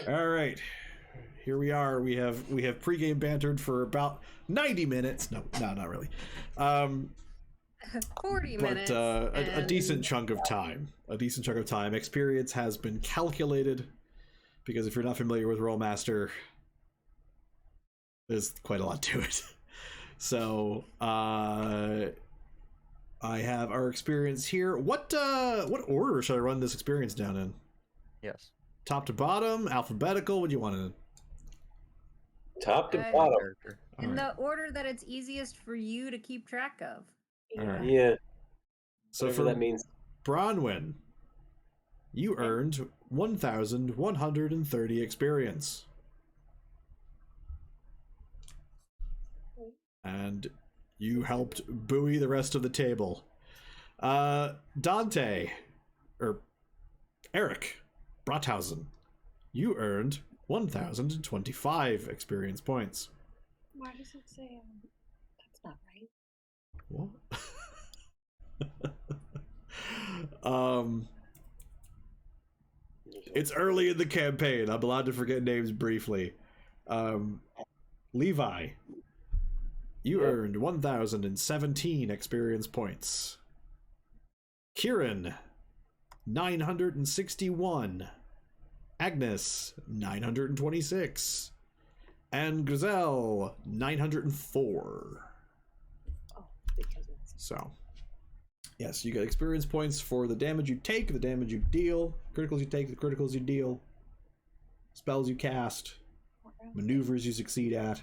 All right, here we are. We have pregame bantered for about 90 minutes. No, not really. 40 minutes. But a decent chunk of time. A decent chunk of time. Experience has been calculated because if you're not familiar with Rollmaster, there's quite a lot to it. So I have our experience here. What order should I run this experience down in? Yes. Top to bottom, alphabetical. What do you want in? Top to bottom. In the order that it's easiest for you to keep track of. All right. Yeah. So whatever for that means. Bronwyn, you earned 1,130 experience. And you helped buoy the rest of the table. Dante, or Eric Brothausen, you earned 1,025 experience points. Why does it say that's not right? It's early in the campaign. I'm allowed to forget names briefly. Levi, you earned 1,017 experience points. Kieran, 961. Agnes, 926. And Gazelle, 904. Oh, because it's... So, yes, you get experience points for the damage you take, the damage you deal, criticals you take, the criticals you deal, spells you cast, maneuvers you succeed at,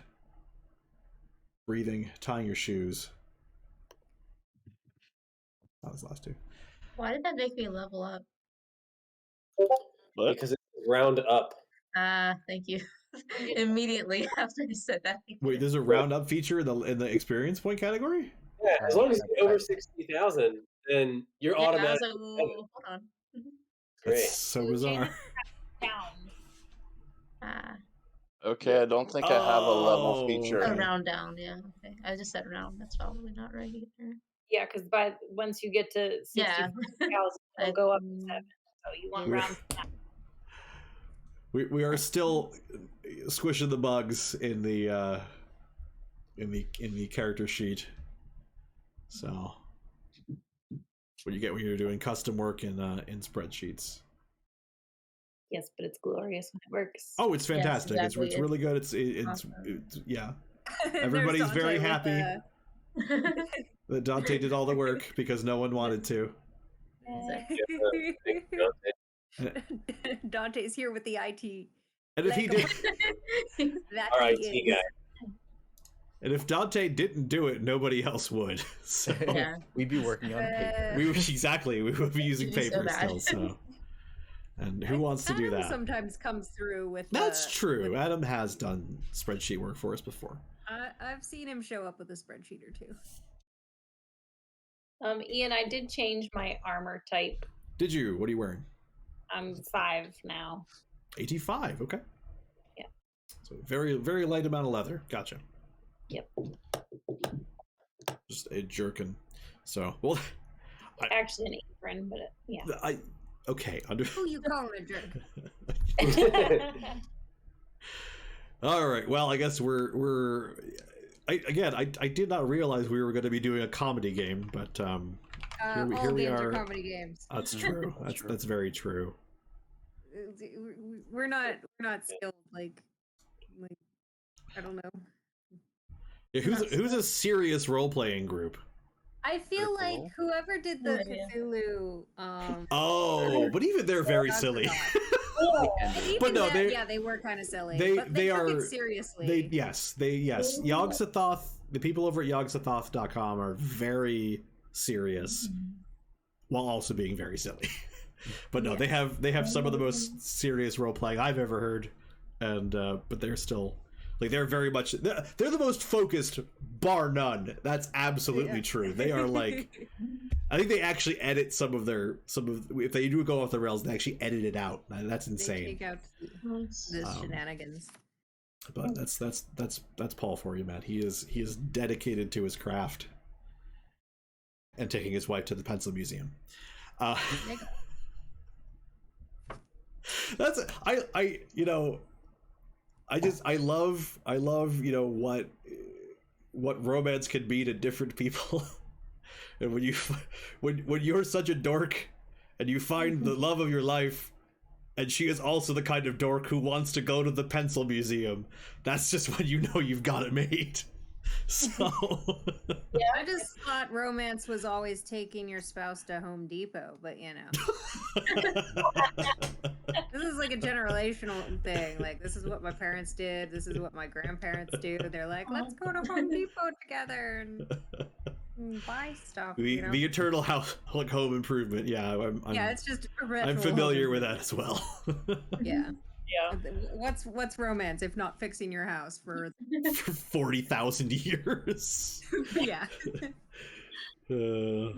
breathing, tying your shoes. That was the last two. Why did that make me level up? What? Because it's round up. Thank you. Immediately after you said that. Wait, there's a round up feature in the experience point category? Yeah, as long as you get over 60,000, then you're automatically. Hold on. Great. That's so bizarre. Okay, I don't think I have a level feature. A round down, yeah. Okay, I just said round. That's probably not right either. Yeah, because once you get to 60,000, it'll go up to 7. So you want round down. We are still squishing the bugs in the character sheet. So what you get when you're doing custom work in spreadsheets. Yes, but it's glorious when it works. Oh, it's fantastic! Yes, exactly. It's really good. It's yeah. Everybody's very happy that Dante did all the work because no one wanted to. Dante's here with the IT. And if he did, that Our IT IT guy. and if Dante didn't do it, nobody else would. So Yeah. We'd be working on paper. we would be using It'd be so paper bad. still. So, and who wants to do Adam that? sometimes comes through with. That's true. Adam has done spreadsheet work for us before. I've seen him show up with a spreadsheet or two. Ian, I did change my armor type. Did you? What are you wearing? I'm 5 now. 85. Okay. Yeah. So very, very light amount of leather. Gotcha. Yep. Just a jerkin. So, well, Actually an apron, but yeah. Okay. Who you calling a jerk? All right. Well, I guess I did not realize we were going to be doing a comedy game, but here all we games are. are comedy games. That's true. That's very true. We're not skilled like I don't know. Yeah, who's a serious role playing group? I feel like whoever did the Cthulhu. Oh, but even they're very silly. But no, they were kind of silly. But they took are it seriously. Yes. Yog-Sothoth, the people over at yogsothoth.com are very serious, while also being very silly. But no, they have some of the most serious role playing I've ever heard, and but they're still like they're very much they're the most focused, bar none. That's absolutely true. They are like, I think they actually edit some of if they do go off the rails, they actually edit it out. That's insane. They take out the shenanigans. But that's Paul for you, man. He is dedicated to his craft and taking his wife to the Pencil Museum. That's I love what romance can be to different people. And when you're such a dork and you find the love of your life, and she is also the kind of dork who wants to go to the pencil museum, that's just when you know you've got it made. So Yeah, I just thought romance was always taking your spouse to Home Depot, but this is like a generational thing. Like, this is what my parents did. This is what my grandparents do. They're like, let's go to Home Depot together and buy stuff. the eternal home improvement. Yeah, yeah, it's just I'm familiar with that as well. Yeah. Yeah. What's romance if not fixing your house for 40,000 years? Yeah. I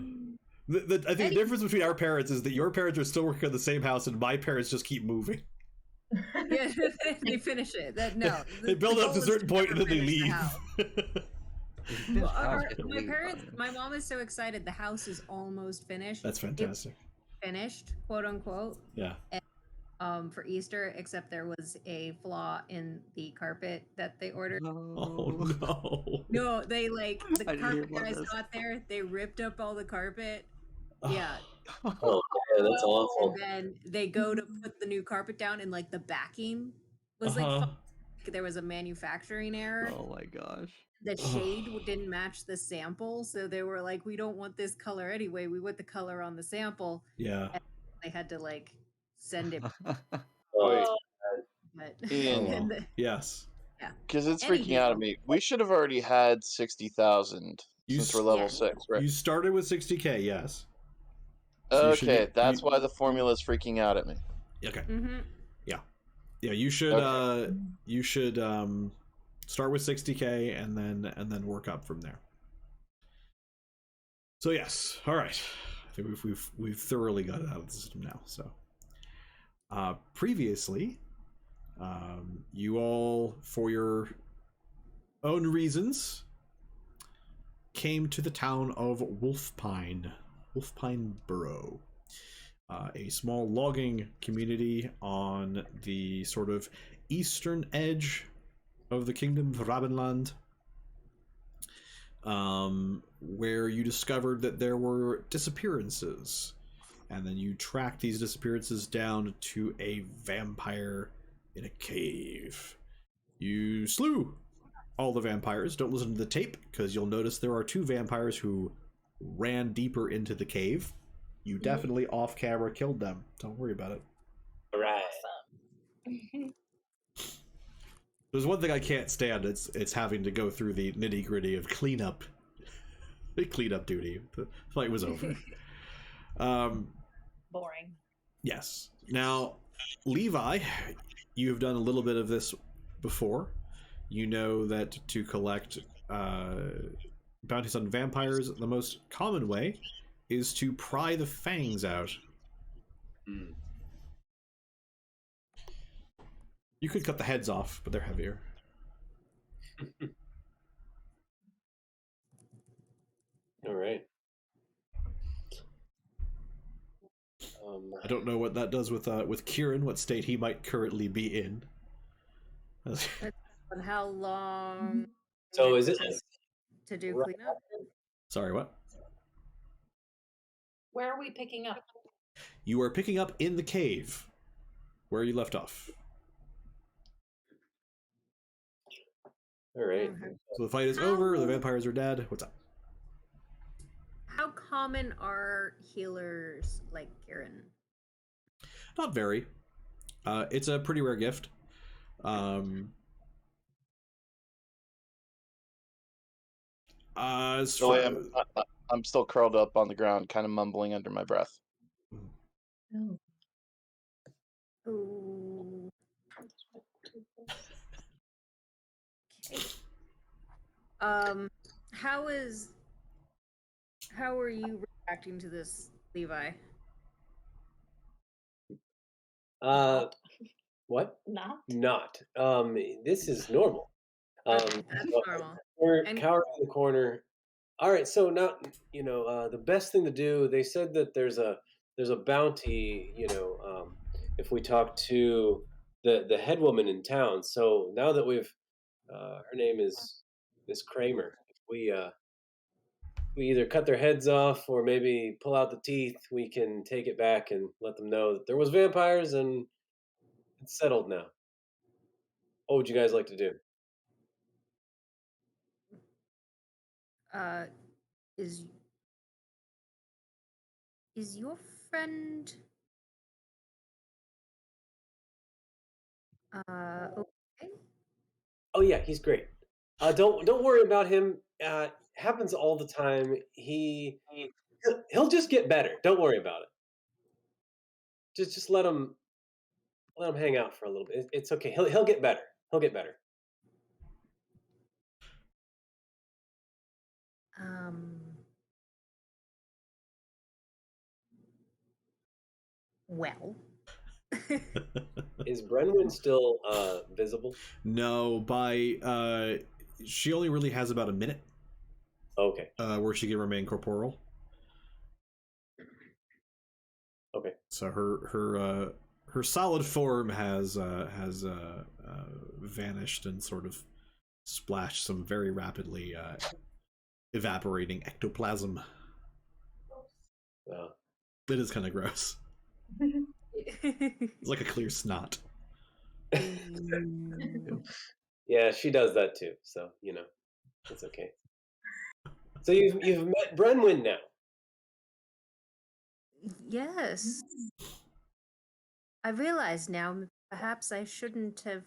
think the difference between our parents is that your parents are still working on the same house, and my parents just keep moving. Yeah, they finish it. They build it up to a certain point and then they leave. My mom is so excited. The house is almost finished. That's fantastic. Finished, quote unquote. Yeah. For Easter, except there was a flaw in the carpet that they ordered. Oh no! No, the carpet guys got there. They ripped up all the carpet. Yeah. Oh, yeah, that's awful. And then they go to put the new carpet down, and the backing was there was a manufacturing error. Oh my gosh. The shade didn't match the sample, so they were like, "We don't want this color anyway. We want the color on the sample." Yeah. And they had to send it. Oh, But Ian. Yes. Yeah. Because it's freaking out at me. We should have already had 60,000 since we're level 6, right? You started with 60K, yes. So that's why the formula is freaking out at me. Okay. Mm-hmm. Yeah, you should start with 60K and then work up from there. So yes, all right. I think we've thoroughly got it out of the system now. So previously, you all, for your own reasons, came to the town of Wolfpine Borough. A small logging community on the sort of eastern edge of the kingdom of Rabenland, where you discovered that there were disappearances, and then you tracked these disappearances down to a vampire in a cave. You slew all the vampires. Don't listen to the tape, because you'll notice there are 2 vampires who ran deeper into the cave. You definitely off camera killed them. Don't worry about it. All right. There's one thing I can't stand. It's having to go through the nitty gritty of cleanup duty. The fight was over. Boring. Yes. Now, Levi, you have done a little bit of this before. You know that to collect bounties on vampires, the most common way is to pry the fangs out. Mm. You could cut the heads off, but they're heavier. All right. I don't know what that does with Kieran, what state he might currently be in. And how long? So is it to do cleanup? Sorry, what? Where are we picking up? You are picking up in the cave, where you left off. all right? So the fight is over, the vampires are dead. What's up? How common are healers like Kieran? Not very. It's a pretty rare gift. I'm still curled up on the ground, kind of mumbling under my breath. Oh. Ooh. Okay. How are you reacting to this, Levi? What? Not. This is normal. That's normal. We're And- cowering in the corner. All right, so now the best thing to do. They said that there's a bounty, if we talk to the head woman in town. So now that we've her name is Miss Kramer. If we either cut their heads off or maybe pull out the teeth, we can take it back and let them know that there was vampires and it's settled now. What would you guys like to do? Is your friend okay? Oh yeah, he's great. Don't worry about him. Happens all the time. He'll just get better. Don't worry about it. Just let him hang out for a little bit. It's okay. He'll get better. He'll get better. Well. Is Brenwyn still visible? No, she only really has about a minute. Okay. Where she can remain corporeal. Okay. So her solid form has vanished and sort of splashed some very rapidly evaporating ectoplasm. It is kind of gross. It's like a clear snot. Yeah, she does that too. So it's okay. So you've met Brenwyn now. Yes. I realize now perhaps I shouldn't have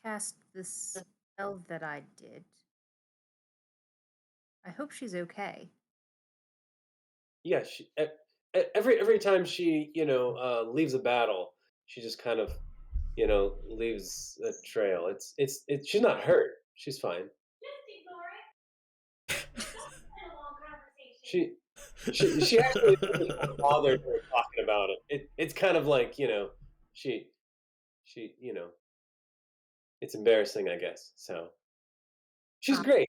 cast the spell that I did. I hope she's okay. Yeah, every time she leaves a battle, she just kind of leaves a trail. It's she's not hurt. She's fine. She actually doesn't bother her talking about it. It's kind of like she it's embarrassing, I guess. So she's great.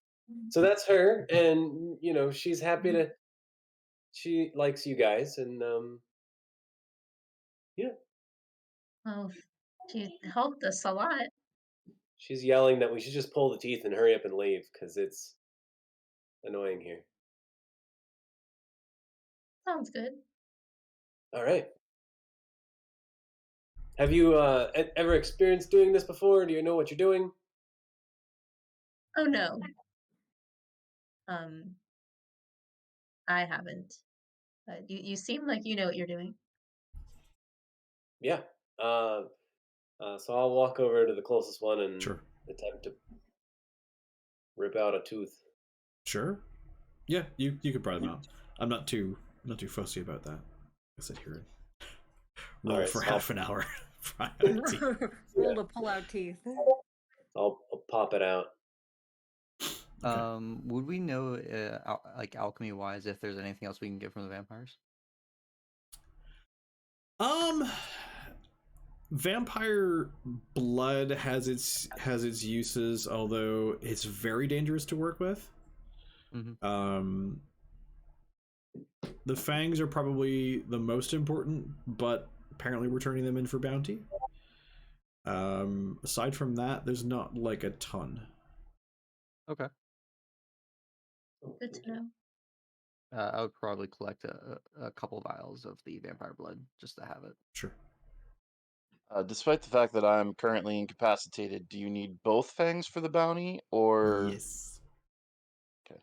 So that's her, and she's happy to. She likes you guys, and yeah. Oh, she helped us a lot. She's yelling that we should just pull the teeth and hurry up and leave because it's annoying here. Sounds good. All right. Have you ever experienced doing this before? Do you know what you're doing? Oh no. I haven't. You seem like you know what you're doing. Yeah. So I'll walk over to the closest one and Sure. attempt to rip out a tooth. Sure. Yeah, you could pry them out. I'm not too fussy about that. I sit here and roll for half an hour. Roll to pull out teeth. I'll pop it out. Okay. Would we know, like alchemy-wise, if there's anything else we can get from the vampires? Vampire blood has its uses, although it's very dangerous to work with. Mm-hmm. The fangs are probably the most important, but apparently we're turning them in for bounty. Aside from that, there's not like a ton. Okay. Good to know. I would probably collect a couple vials of the vampire blood just to have it. Sure. Despite the fact that I'm currently incapacitated, do you need both fangs for the bounty, or? Yes. Okay.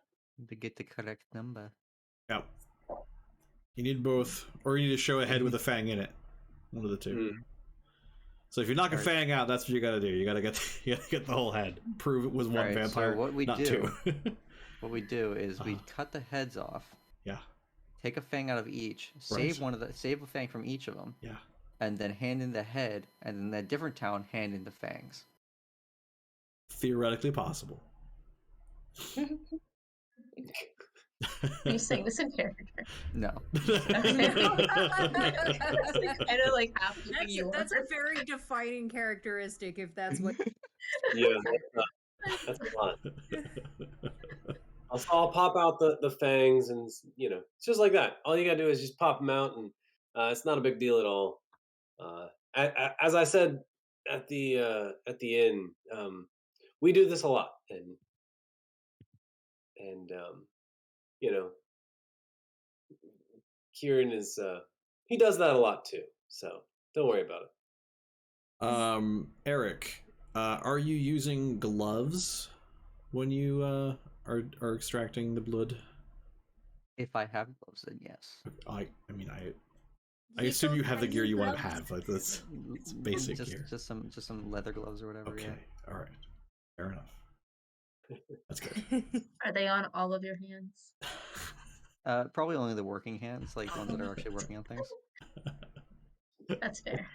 To get the correct number. Yeah. You need both, or you need to show a head with a fang in it. One of the two. So if you knock a fang out, that's what you gotta do. You gotta get the whole head. Prove it was one vampire, so what we not do, two. What we do is we cut the heads off. Yeah. Take a fang out of each. Right. Save a fang from each of them. Yeah. And then hand in the head, and in a different town, hand in the fangs. Theoretically possible. Are you saying this in character? No. I know, like half That's a very defining characteristic. If that's what. Yeah, that's a lot. I'll pop out the fangs, and it's just like that. All you gotta do is just pop them out, and It's not a big deal at all. As I said at the inn, we do this a lot, and you know, Kieran is he does that a lot too. So don't worry about it. Eric, are you using gloves when you are extracting the blood? If I have gloves, then yes. I mean, I assume you have the gear you want to have. Like that's basic just, gear. Just some leather gloves or whatever. Okay, Yeah. all right, fair enough. That's good. Are they on all of your hands? Probably only the working hands, like the ones that are actually working on things. That's fair.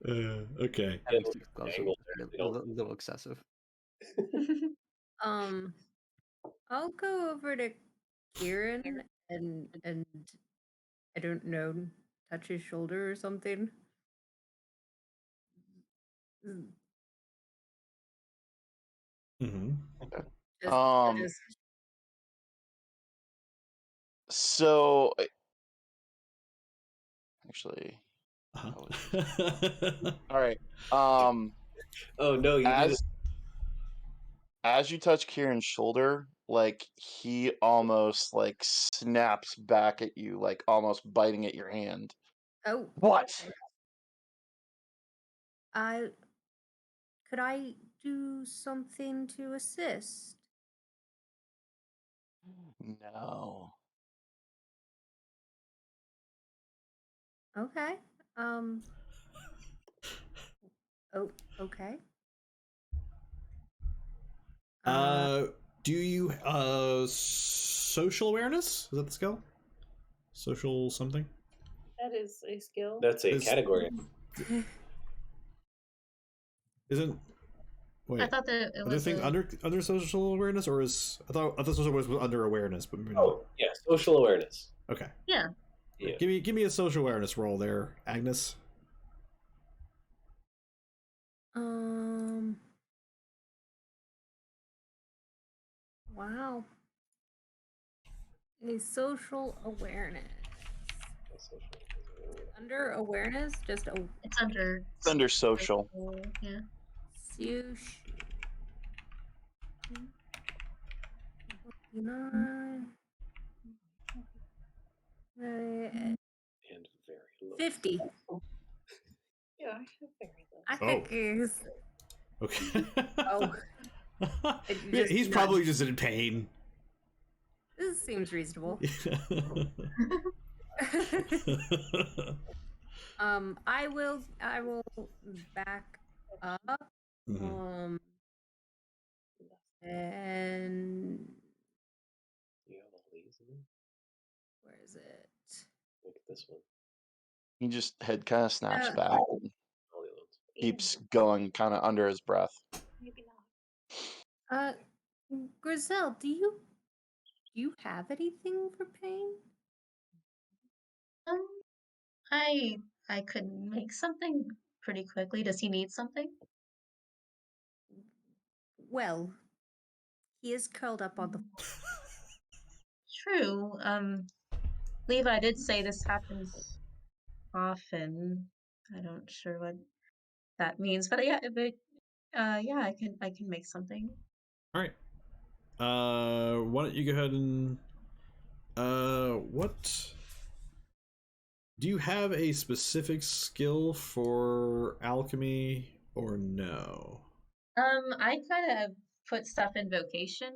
Okay. Having 6 gloves Angle would be there, a little excessive. I'll go over to Kieran and I don't know, touch his shoulder or something. Mm-hmm. Just So actually, Uh-huh. all right. Oh no, you did it. As you touch Kieran's shoulder, like he almost like snaps back at you, like almost biting at your hand. Oh, What? Could I do something to assist? No. Okay. Oh, okay. Do you social awareness? Is that the skill? Social something? That is a skill. That's a category. Isn't wait? I thought that it Are there was things under social awareness, or is I thought social awareness was under awareness, but maybe not. Oh yeah, social awareness. Okay. Yeah. Yeah. Give me a social awareness roll there, Agnes. Wow. A social awareness. Under awareness, just a It's under. It's under social. Yeah. Sush. 9. And very low. 50. Yeah, I have very little. I think he's. Okay. Oh. Yeah, he's probably just in pain. This seems reasonable. I will back up. Mhm. And Do you have all these in there? where is it? Look at this one. He just head kind of snaps back and All the other ones. keeps going kind of under his breath. Maybe not. Grizel, do you have anything for pain? I could make something pretty quickly. Does he need something? Well, he is curled up on the floor. True. Levi did say this happens often. I don't sure what that means, but yeah, yeah, I can make something. All right. Why don't you go ahead and what? Do you have a specific skill for alchemy or no? I kind of put stuff in vocation.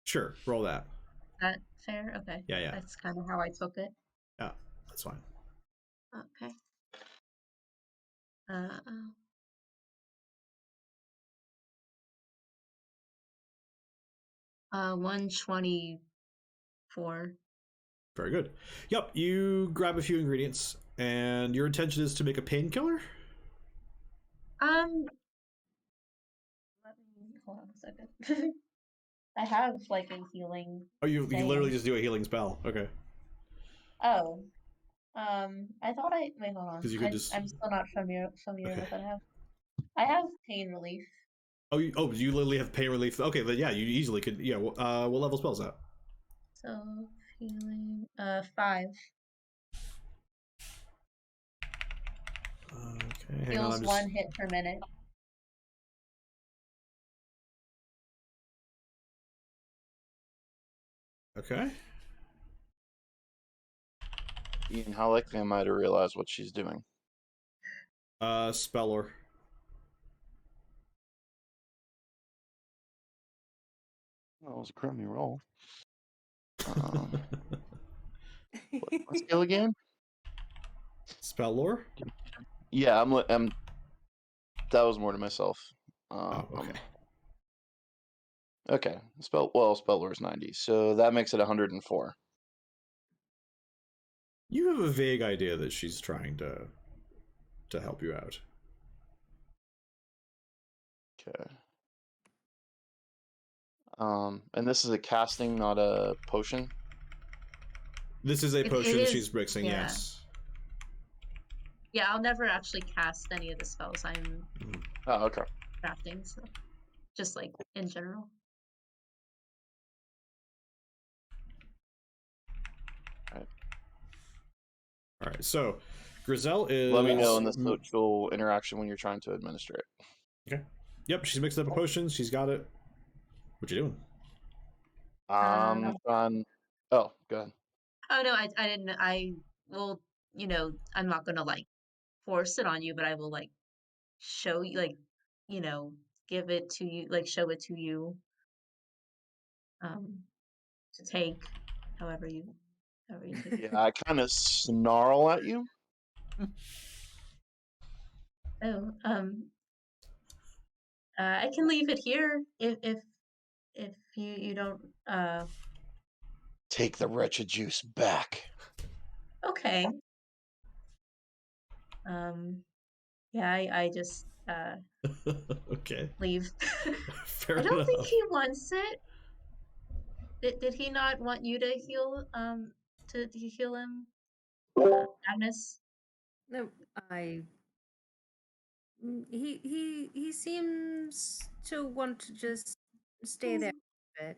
Sure, roll that. Is that fair? Okay. Yeah. That's kind of how I took it. Yeah, that's fine. Okay. 124. Very good. Yep, you grab a few ingredients, and your intention is to make a painkiller? Let me hold on a second. I have like a healing. Oh, you thing. literally just do a healing spell. Okay. Oh. I thought wait, hold on. 'Cause you could just- I'm still not familiar Okay. with what I have. I have pain relief. Oh, you literally have pain relief. Okay, then yeah, you easily could. Yeah. What level spell is that? So healing 5. Okay, hang on. Heals I'm just... 1 hit per minute. Okay. Ian, how likely am I to realize what she's doing? Speller. That was a crummy roll. What's skill again? Spell lore? Yeah, I'm. That was more to myself. Okay. Okay. Spell lore is 90, so that makes it 104. You have a vague idea that she's trying to help you out. Okay. And this is a casting, not a potion. This is a It potion is, she's mixing, yeah. yes. Yeah, I'll never actually cast any of the spells I'm Oh, okay. crafting, so just like in general. All right, so Griselle is. Let me know in the social interaction when you're trying to administer it. Okay. Yep, she's mixed up a potion. She's got it. What you doing? On. Oh, go ahead. Oh no, I didn't. I will, I'm not gonna like force it on you, but I will like show you, like, give it to you, like show it to you, to take, however you take. Yeah, I kind of snarl at you. Oh, I can leave it here if you don't. Take the wretched juice back. Okay. Yeah, I just Okay. leave. Fair I don't enough. think he wants it. Did he not want you to heal to heal him, Agnes? No, he seems to want to just stay there a bit.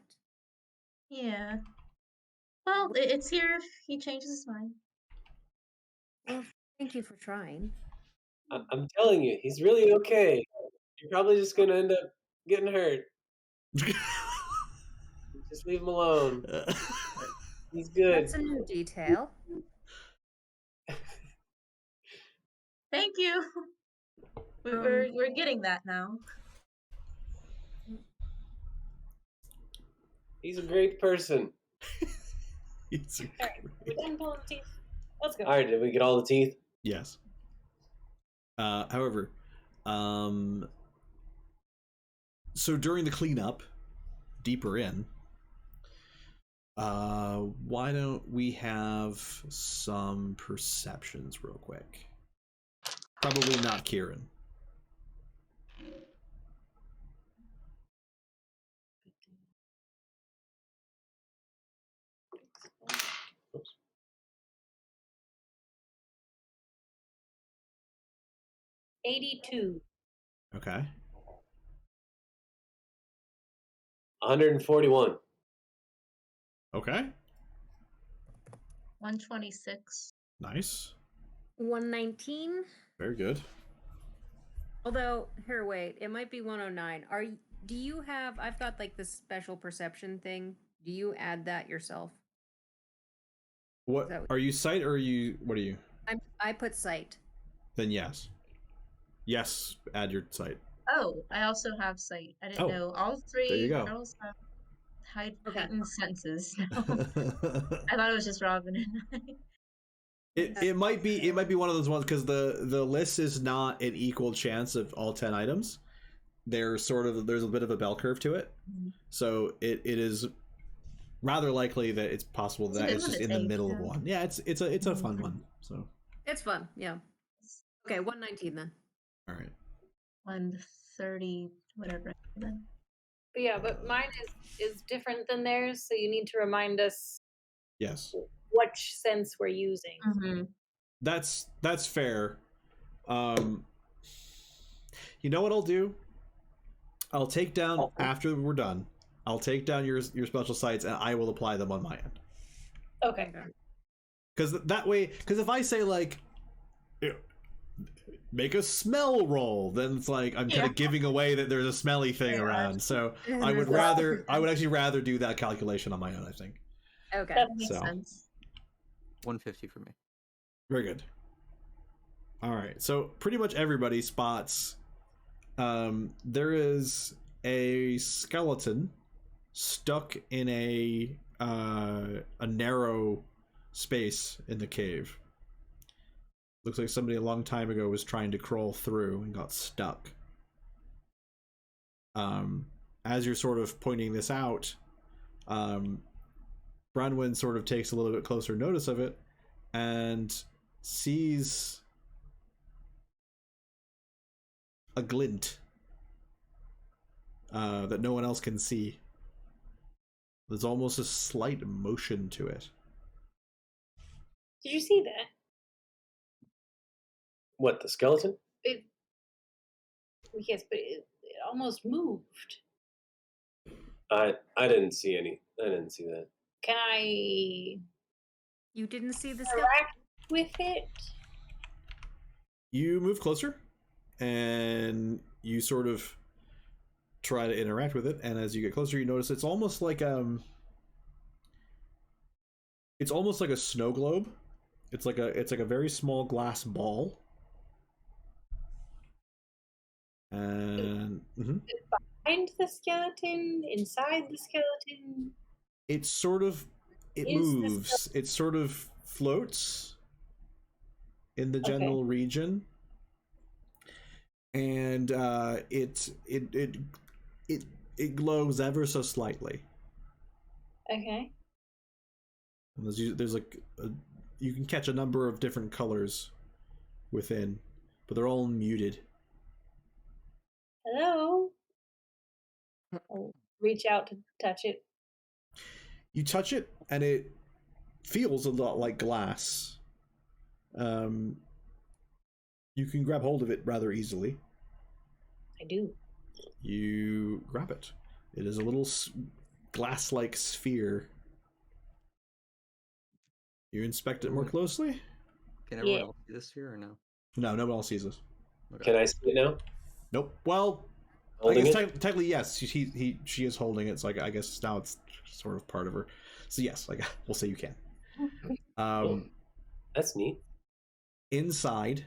Yeah. Well, it's here if he changes his mind. Well, thank you for trying. I'm telling you, he's really okay. You're probably just gonna end up getting hurt. Just leave him alone. He's good. That's a new detail. Thank you. We're getting that now. He's a great person. Alright, we're done pulling the teeth. Let's go. Alright, did we get all the teeth? Yes. However, so during the cleanup, deeper in, why don't we have some perceptions real quick? Probably not Kieran. Oops. $82. Okay. 141. Okay. 126. Nice. 119. Very good. Although, here, wait, it might be 109. Do you have? I've got like this special perception thing. Do you add that yourself? What are you, sight or are you? What are you? I put sight. Then yes. Yes, add your sight. Oh, I also have sight. I didn't know. All There you three go. girls have heightened senses now. I thought it was just Robin and I. It might be one of those ones because the list is not an equal chance of all 10 items. There's a bit of a bell curve to it, so it is rather likely that it's possible that it's just in the middle of one. Yeah, it's a fun one. So it's fun. Yeah. Okay, 119 then. All right. 130, whatever. Then. But yeah, but mine is different than theirs, so you need to remind us. Yes. Which sense we're using. Mm-hmm. That's fair. You know what I'll do? I'll take down after we're done. I'll take down your special sites and I will apply them on my end. Okay. Because that way, if I say like, make a smell roll, then it's like I'm kind of giving away that there's a smelly thing Yeah. around. So I would actually rather do that calculation on my own, I think. Okay. That makes So. sense. 150 for me. Very good. All right, so pretty much everybody spots there is a skeleton stuck in a narrow space in the cave. Looks like somebody a long time ago was trying to crawl through and got stuck. As you're sort of pointing this out, Bronwyn sort of takes a little bit closer notice of it and sees a glint that no one else can see. There's almost a slight motion to it. Did you see that? What, the skeleton? Yes, but it almost moved. I didn't see any. I didn't see that. Can I You didn't see the skeleton? interact with it? You move closer and you sort of try to interact with it, and as you get closer you notice it's almost like a snow globe. It's like a very small glass ball. And Behind the skeleton? Inside the skeleton? it sort of moves. It sort of floats in the general region, and it glows ever so slightly. Okay. And there's like you can catch a number of different colors within, but they're all muted. Hello? I'll reach out to touch it. You touch it, and it feels a lot like glass. You can grab hold of it rather easily. I do. You grab it. It is a little glass-like sphere. You inspect it more closely? Can everyone else see this here or no? No, no one else sees this. Okay. Can I see it now? Nope. Well, Holding I guess it? technically yes. She is holding it, so I guess now it's sort of part of her. So yes, we'll say you can. That's neat. Inside,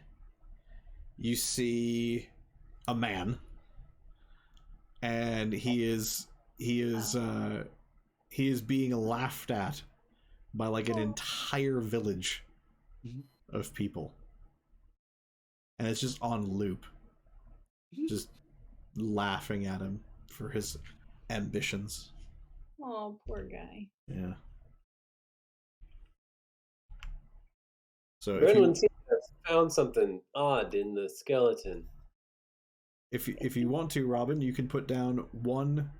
you see a man, and he is being laughed at by like an entire village of people, and it's just on loop, just laughing at him for his ambitions. Oh, poor guy. Yeah. So Brennan seems to have found something odd in the skeleton. if you want to, Robin, you can put down one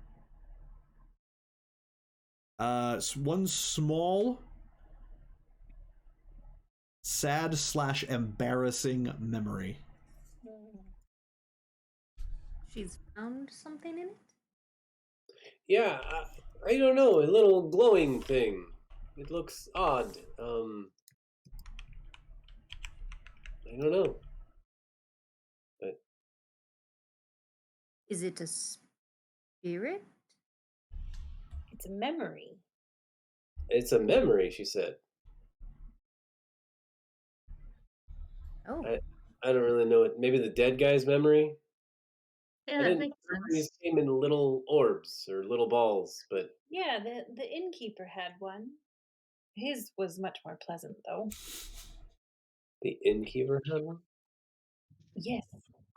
small sad/embarrassing memory. She's found something in it? Yeah, I don't know. A little glowing thing. It looks odd. I don't know. But Is it a spirit? It's a memory. it's a memory, she said. Oh. I don't really know it. Maybe the dead guy's memory? Yeah, that makes These sense. came in little orbs or little balls, but Yeah, the innkeeper had one. His was much more pleasant, though. the innkeeper had one? Yes,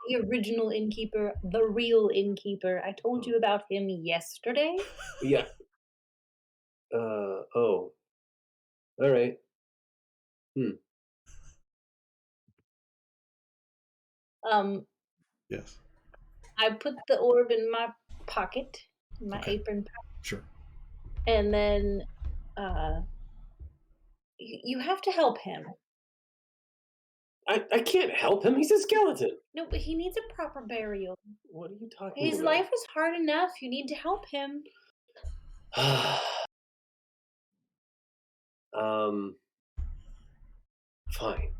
the original innkeeper, the real innkeeper. I told you about him yesterday. Yeah. Oh. All right. Yes. I put the orb in my pocket, in my apron pocket, Sure. and then you have to help him. I can't help him. He's a skeleton. No, but he needs a proper burial. What are you talking His about? life was hard enough. You need to help him. Fine.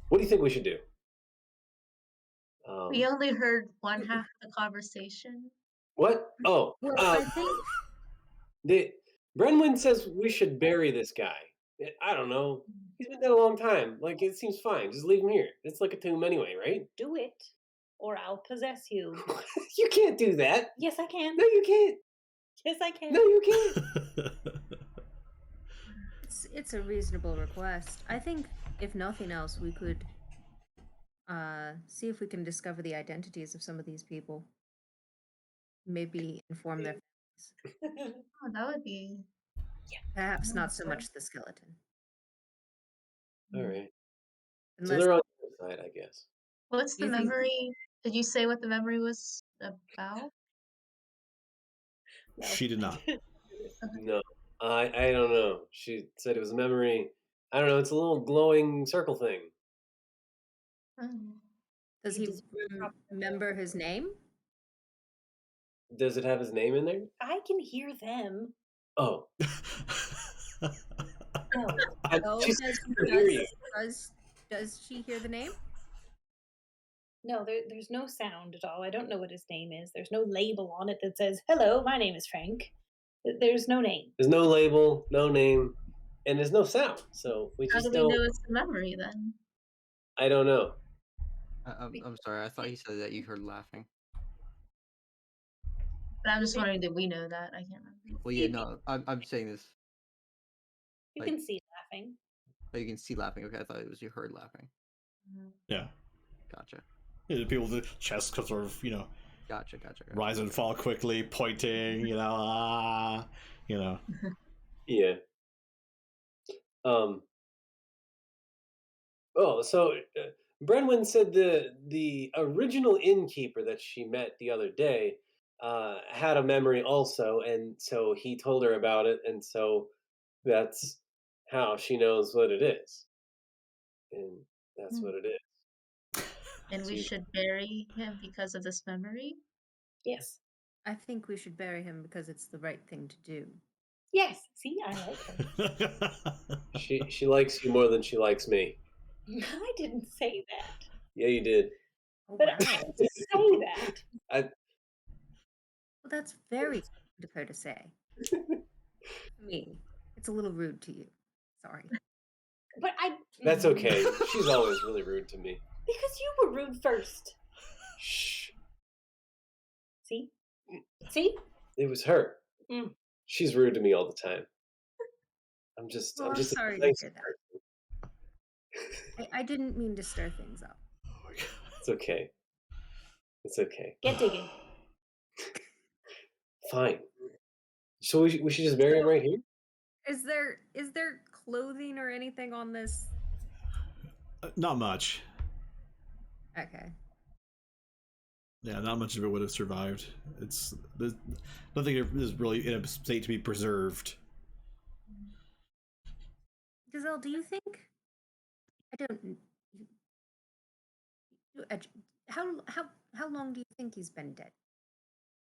What do you think we should do? We only heard one half of the conversation. What? Oh, Well, I think Brenwyn says we should bury this guy. I don't know. He's been dead a long time. Like, it seems fine. Just leave him here. It's like a tomb anyway, right? Do it, or I'll possess you. You can't do that. Yes, I can. No, you can't. Yes, I can. No, you can't. it's a reasonable request. I think, if nothing else, we could see if we can discover the identities of some of these people. Maybe inform their families. Oh, that would be. Perhaps not so much the skeleton. All right. So Unless they're on the other side, I guess. What's the You think- memory? Did you say what the memory was about? She did not. No, I don't know. She said it was a memory. I don't know. It's a little glowing circle thing. Oh. does he remember his name? Does it have his name in there? I can hear them. Oh, Oh, No, she's gonna hear you. does she hear the name? no, there's no sound at all. I don't know what his name is. There's no label on it that says, "Hello, my name is Frank." There's no name. There's no label, no name, and there's no sound. So we How just do we don't. know it's the memory then? I don't know. I'm sorry. I thought you said that you heard laughing. But I'm just wondering, did we know that? I can't remember. Well, yeah, no. I'm saying this. You Like- can see laughing. Oh, you can see laughing. Okay, I thought it was you heard laughing. Yeah. Gotcha. Yeah, the people with the chests sort of, Gotcha. rise and fall quickly, pointing, Yeah. Oh, so Brenwyn said the original innkeeper that she met the other day had a memory also, and so he told her about it, and so that's how she knows what it is, and that's what it is. And we should bury him because of this memory? Yes. I think we should bury him because it's the right thing to do. Yes. See, I like her. She likes you more than she likes me. I didn't say that. Yeah, you did. Oh, But wow. I didn't say that. Well, that's very kind of her to say. Me. It's a little rude to you. Sorry. But That's okay. She's always really rude to me. Because you were rude first. Shh. See? See? It was her. Mm. She's rude to me all the time. I'm just Well, I'm a sorry to nice hear that. person. I didn't mean to stir things up. It's okay. It's okay. Get digging. Fine. So we should just bury him right here? Is there clothing or anything on this? Not much. Okay. Yeah, not much of it would have survived. Nothing is really in a state to be preserved. Giselle, do you think? I don't. How long do you think he's been dead?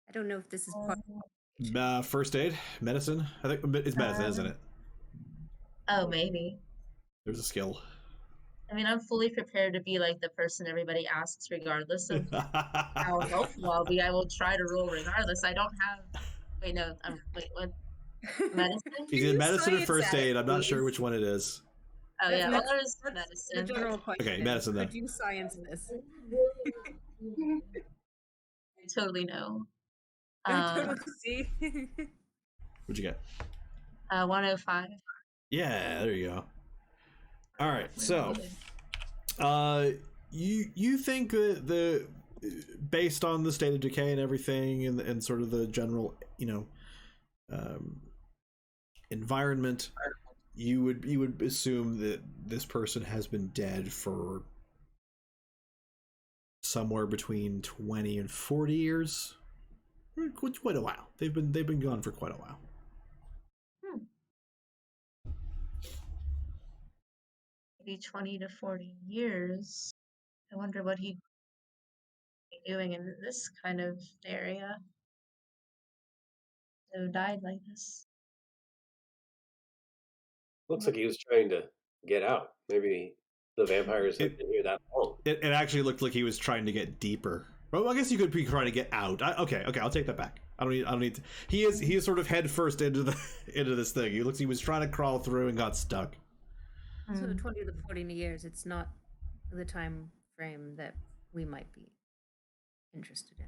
I don't know if this is part. First aid, medicine. I think it's medicine, isn't it? Oh, maybe. There's a skill. I mean, I'm fully prepared to be like the person everybody asks, regardless of how helpful I'll be. I will try to roll regardless. I don't have. Wait, no. Wait, what? Medicine? He's in medicine or Science first at it, aid. I'm not sure please. which one it is. Oh, That's yeah. medicine. Well, there's That's the medicine. general question. Okay, medicine then. Could you science this? I totally know. Totally see. What'd you get? 105. Yeah, there you go. All right, so you think that based on the state of decay and everything, and sort of the general environment, you would assume that this person has been dead for somewhere between 20 and 40 years. Quite a while. They've been gone for quite a while. Maybe 20 to 40 years. I wonder what he'd be doing in this kind of area. So died like this. Looks like he was trying to get out. Maybe the vampires have It- been here that long. It actually looked like he was trying to get deeper. Well, I guess you could be trying to get out. Okay, I'll take that back. I don't need. He is sort of head first into this thing. He was trying to crawl through and got stuck. So 20 to 40 years, it's not the time frame that we might be interested in.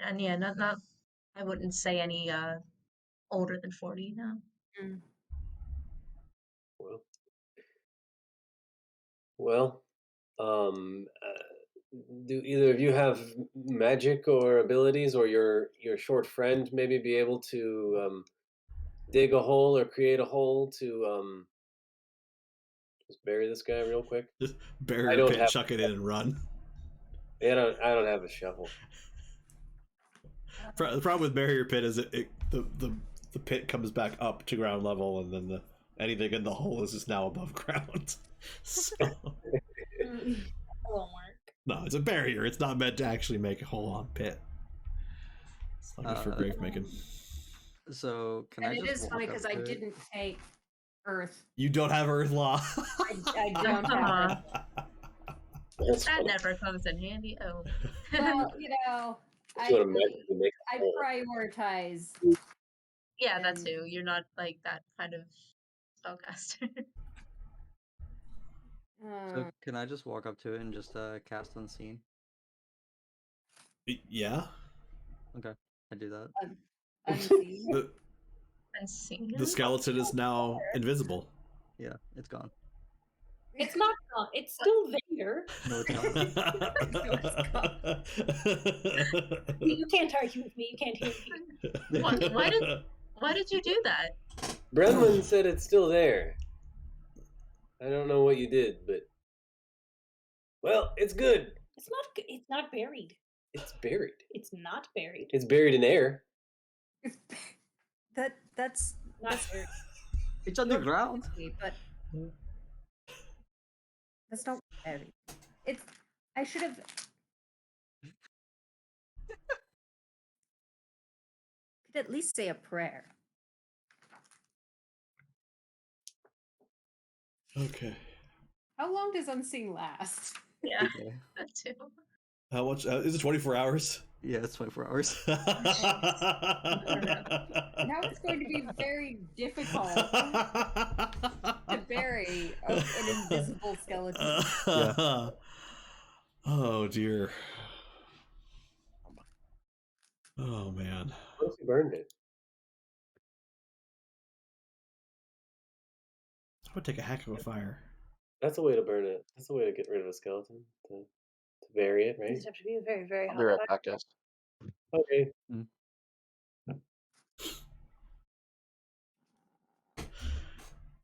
And yeah, not I wouldn't say any older than 40 now. Well, do either of you have magic or abilities, or your short friend maybe be able to dig a hole or create a hole to just bury this guy real quick? Just I bury a don't pit, have- chuck it in, and run. I don't have a shovel. The problem with barrier pit is the pit comes back up to ground level, and then anything in the hole is just now above ground. So, That won't work. no, it's a barrier. It's not meant to actually make a hole on pit. It's not good for grave making. So can And I it just is funny walk because up I to it? didn't take Earth. You don't have Earth Law. I don't have it. That's That funny. never comes in handy. Oh. Well, you know, Just wanna magically make a I hole. prioritize. Yeah, that And- too. You're not like that kind of spellcaster. So can I just walk up to it and just cast unseen? Yeah. Okay, I do that. unseen. Unseen. The skeleton is now invisible. Yeah, it's gone. It's not gone. It's still there. No, it's not. You can't argue with me. You can't hear me. Why did you do that? Brennan said it's still there. I don't know what you did, but well, it's good. It's not. It's not buried. It's buried. It's not buried. It's buried in air. That's Not buried. It's underground. but that's not heavy. It's. I should have. Could at least say a prayer. Okay. How long does unseen last? Yeah, Okay. that too. How much? Is it 24 hours? Yeah, it's 24 hours. Now it's going to be very difficult to bury an invisible skeleton. Oh dear. Oh man. What if you burned it? I would take a heck of a fire. That's a way to burn it. That's a way to get rid of a skeleton. To bury it, You right? just have to be a very, very I'll hot be right fire. back, guys. Okay.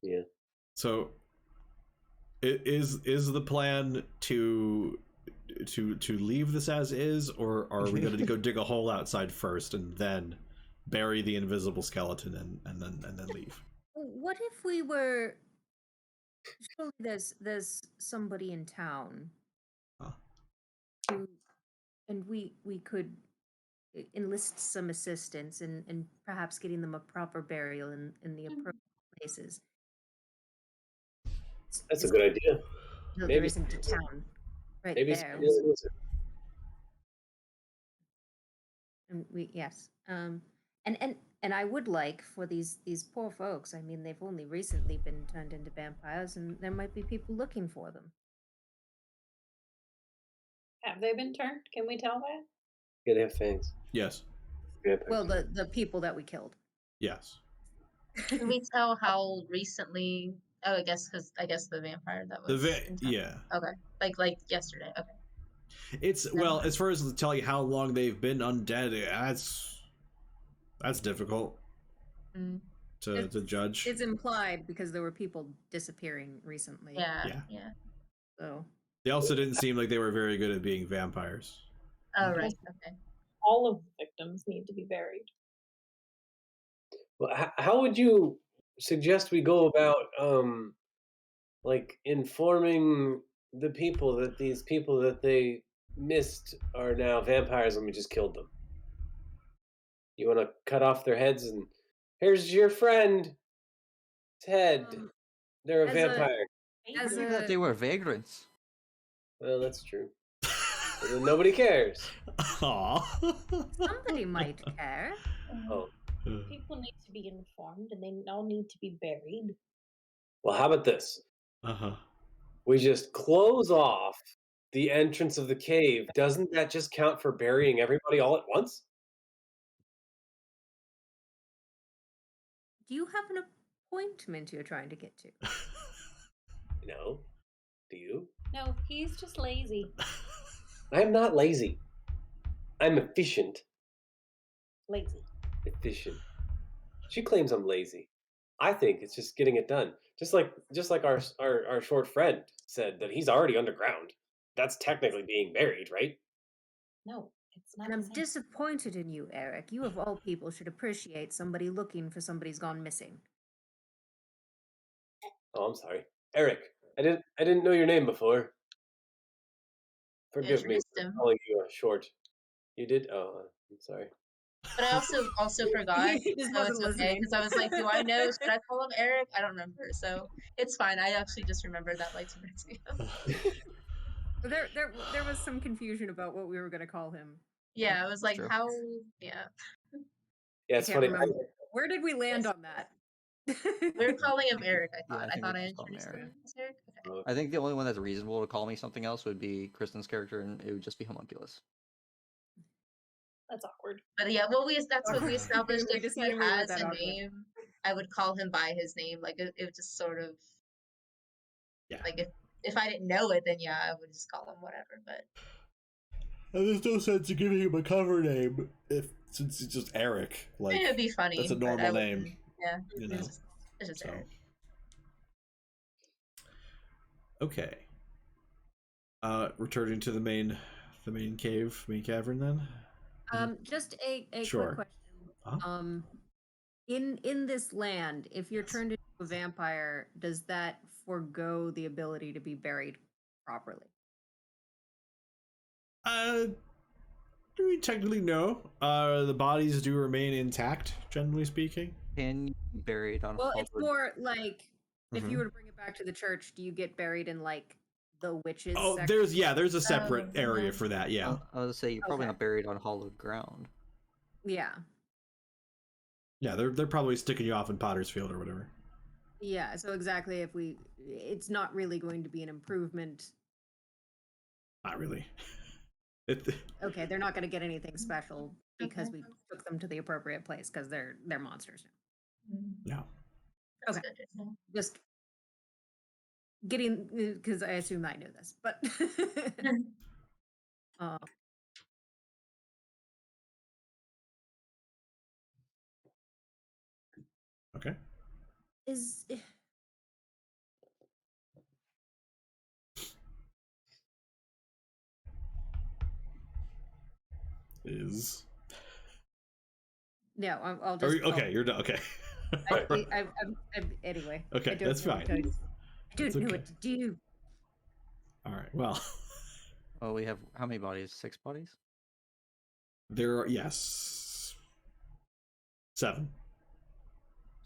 Yeah. So, is the plan to leave this as is, or are we going to go dig a hole outside first and then bury the invisible skeleton and then leave? What if we were? Surely there's somebody in town. Huh. And we could enlist some assistance and perhaps getting them a proper burial in the appropriate places. That's a good idea. No, maybe there isn't a town right Maybe there. And we yes. And I would like for these poor folks. I mean, they've only recently been turned into vampires, and there might be people looking for them. Have they been turned? Can we tell that? Yeah, they have fangs. Yes. Vampires. Well, the people that we killed. Yes. Can we tell how recently? Oh, I guess the vampire that was. in town. Yeah. Okay, like yesterday. Okay. It's Never well, mind. as far as to tell you how long they've been undead, that's difficult Mm. to judge. It's implied because there were people disappearing recently. Yeah. So They also didn't seem like they were very good at being vampires. Oh, right. Okay. All of the victims need to be buried. Well, how would you suggest we go about like informing the people that these people that they missed are now vampires and we just killed them? You want to cut off their heads and here's your friend's head. They're a As a- vampire. As I thought they were vagrants. Well, that's true. But then nobody cares. Aw. somebody might care. Oh, People need to be informed, and they all need to be buried. well, how about this? Uh-huh. We just close off the entrance of the cave. Doesn't that just count for burying everybody all at once? Do you have an appointment you're trying to get to? No. Do you? No, he's just lazy. I'm not lazy. I'm efficient. Lazy. Efficient. She claims I'm lazy. I think it's just getting it done. Just like our short friend said that he's already underground. That's technically being buried, right? No, it's not. And the I'm same. disappointed in you, Eric. You of all people should appreciate somebody looking for somebody's gone missing. Oh, I'm sorry, Eric. I didn't know your name before. Forgive you me missed for him. calling you short. You did? Oh, I'm sorry. But I also forgot, He just so it's wasn't okay listening. because I was like, do I know? Should I call him Eric? I don't remember, so it's fine. I actually just remembered that like 2 minutes ago. There was some confusion about what we were going to call him. Yeah, I was like, True. how? Yeah, Yeah, I it's can't funny. remember. Where did we land on that? we were calling him Eric. I Yeah, thought. I I think thought we I just call him introduced Eric. him as Eric. Okay. I think the only one that's reasonable to call me something else would be Kristen's character, and it would just be homunculus. That's awkward. But yeah, well, that's what we established. We If he decided we weren't has that a awkward. name, I would call him by his name. Like it would just sort of. Yeah. Like if I didn't know it, then yeah, I would just call him whatever. But And there's no sense in giving him a cover name since it's just Eric. Like it would be funny. that's a but I normal wouldn't- name. Yeah, You know. it's just So. Eric. Okay. Returning to the main cavern then. Just a Sure. quick question. Huh? In this land, if you're turned into a vampire, does that forego the ability to be buried properly? Technically no. The bodies do remain intact, generally speaking. Can you be buried on Well, it's hollowed? more like if Mhm. you were to bring it back to the church, do you get buried in like the witches? Oh, section? there's a separate Oh, area yeah. for that. Yeah. I was gonna say you're probably Okay. not buried on hollowed ground. Yeah. Yeah, they're probably sticking you off in Potter's Field or whatever. Yeah, so exactly it's not really going to be an improvement. Not really. Okay, they're not going to get anything special because we took them to the appropriate place because they're monsters now. No. That's Okay. good to know. Just getting because I assume I knew this, but Okay. is Is. no, I'll Are just you, okay, you're done. Okay. Anyway. Okay, I don't that's know fine. I don't It's know okay. what to do. All right. Well, Oh, we have how many bodies? 6 bodies? there are yes, 7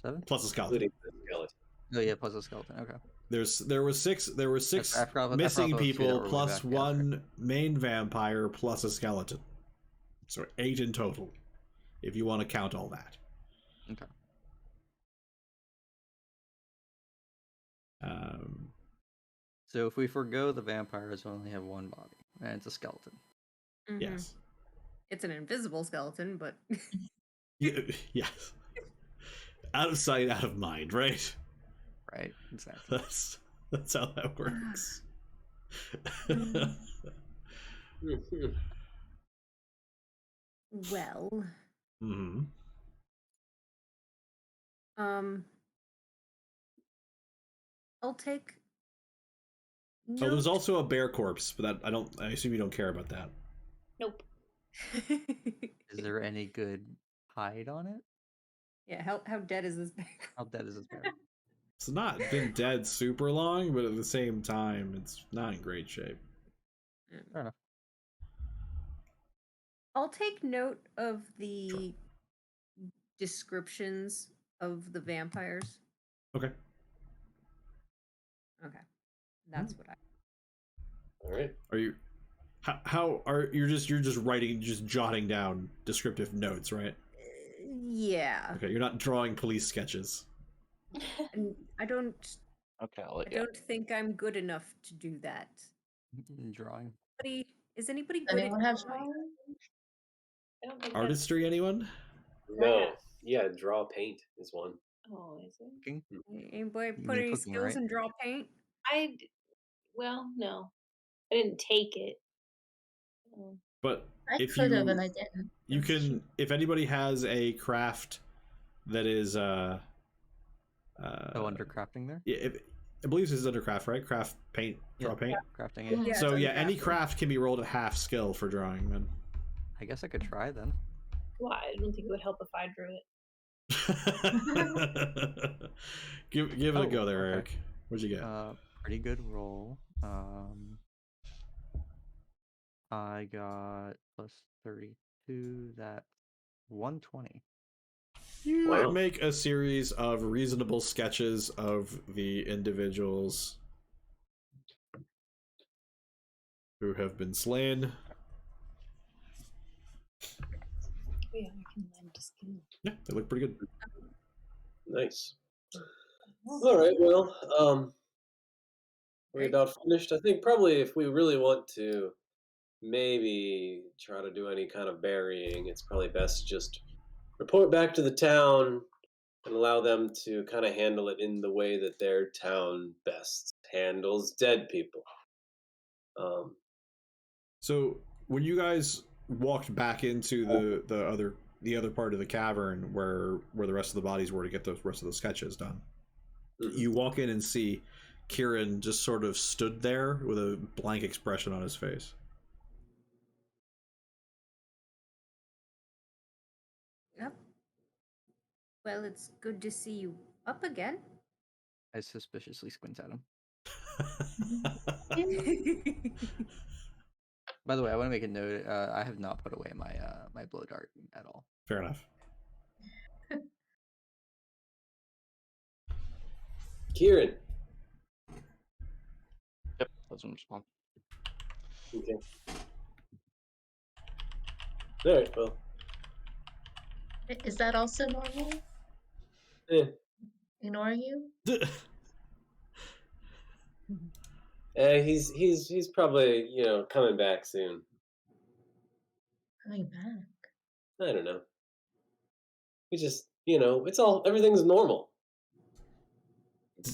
7? plus a skeleton. Including the skeleton. Oh yeah, plus a skeleton. Okay. There were six I forgot missing those 2 that people were way plus back. Yeah, that's right. one main vampire plus a skeleton. So 8 in total, if you want to count all that. Okay. So if we forgo the vampires, we only have 1 body, and it's a skeleton. Mhm. Yes. It's an invisible skeleton, but Yes. Out of sight, out of mind, right? Right. Exactly. That's how that works. well, Hmm. I'll take. Oh, there's note- also a bear corpse, but I assume you don't care about that. Nope. Is there any good hide on it? Yeah, how dead is this bear? How dead is this bear? It's not been dead super long, but at the same time, it's not in great shape. Fair enough. I'll take note of the descriptions of the vampires. Okay. Okay, that's what I. All right. Are you? How are you're just writing, just jotting down descriptive notes, right? Yeah. Okay, you're not drawing police sketches. And I don't. Okay, I'll let I you. don't think I'm good enough to do that. Drawing. Is anybody Does good anyone at have drawing? drawing? I don't think Artistry, anyone? No. Craft. Yeah, draw paint is one. Oh, is it? Cooking? Anybody You put mean any cooking, skills right? in draw paint? Well, no. I didn't take it. Um, But I if could have, you and I didn't. you That's can, if anybody has a craft that is Oh, under crafting there? yeah, I believe this is under craft, right? Craft paint, draw Yeah. paint. Crafting it. Mhm. Yeah, So it's yeah, under any crafting. craft can be rolled at half skill for drawing. Then I guess I could try then. well, I don't think it would help if I drew it. give it a go Oh, there, okay. Eric. What'd you get? Pretty good roll. I got plus 32. That's 120. You Wow. make a series of reasonable sketches of the individuals who have been slain. Yeah, I can lend a skill. Yeah, they look pretty good. Nice. All right. Well, we're Great. about finished. I think probably if we really want to maybe try to do any kind of burying, it's probably best to just report back to the town and allow them to kind of handle it in the way that their town best handles dead people. So when you guys walked back into the other part of the cavern where the rest of the bodies were to get the rest of the sketches done, you walk in and see Kieran just sort of stood there with a blank expression on his face. Yep. Well, it's good to see you up again. I suspiciously squint at him. By the way, I want to make a note. I have not put away my my blow dart at all. Fair enough. Kieran. Yep, doesn't respond. Okay. All right. Well. Is that also normal? Eh. Ignoring you? He's probably coming back soon. Coming back. I don't know. We just everything's normal.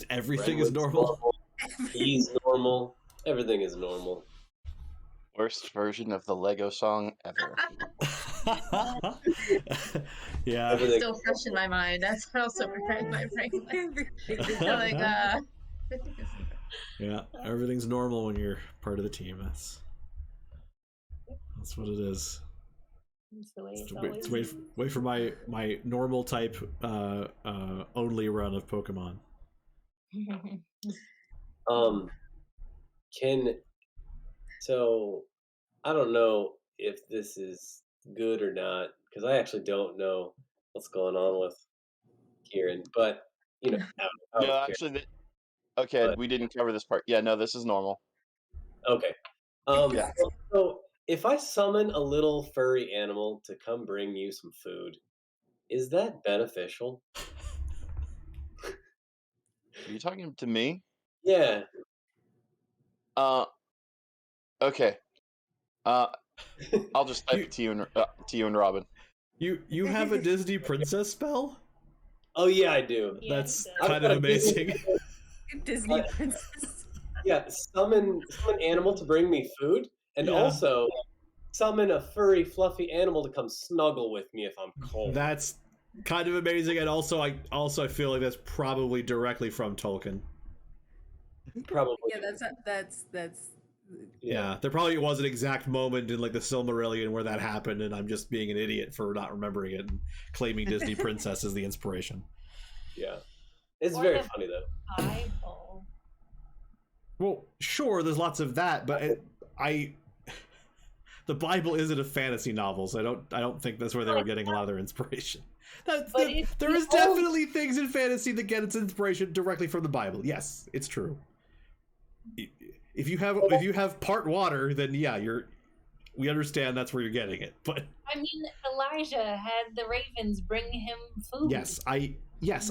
Everything is Renwood's normal. He's normal. Everything is normal. Worst version of the Lego song ever. Yeah. It's still fresh in my mind. That's also preparing my brain. Like, Yeah, everything's normal when you're part of the team. That's what it is. That's the way it's It's always. wait for my normal type only run of Pokemon. So I don't know if this is good or not because I actually don't know what's going on with Kieran, but out No, of actually, okay, But- we didn't cover this part. Yeah, no, this is normal. Okay. Yeah. So if I summon a little furry animal to come bring you some food, is that beneficial? Are you talking to me? Yeah. Okay. I'll just type it to you and Robin. You have a Disney princess spell? Oh yeah, I do. Yeah, That's he does. I've kind got of a Disney- amazing. Disney princess. Yeah, summon animal to bring me food, and Yeah. also summon a furry, fluffy animal to come snuggle with me if I'm cold. That's kind of amazing, and also I feel like that's probably directly from Tolkien. Probably. Yeah, that's. Yeah, there probably was an exact moment in like the Silmarillion where that happened, and I'm just being an idiot for not remembering it and claiming Disney princess as the inspiration. Yeah. It's Or very the- funny though. Eyeball. Well, sure, there's lots of that, but the Bible isn't a fantasy novel, so I don't think that's where they were getting a lot of their inspiration. There is definitely things in fantasy that get its inspiration directly from the Bible. Yes, it's true. if you have part water, then yeah, we understand that's where you're getting it. But I mean, Elijah had the ravens bring him food. yes,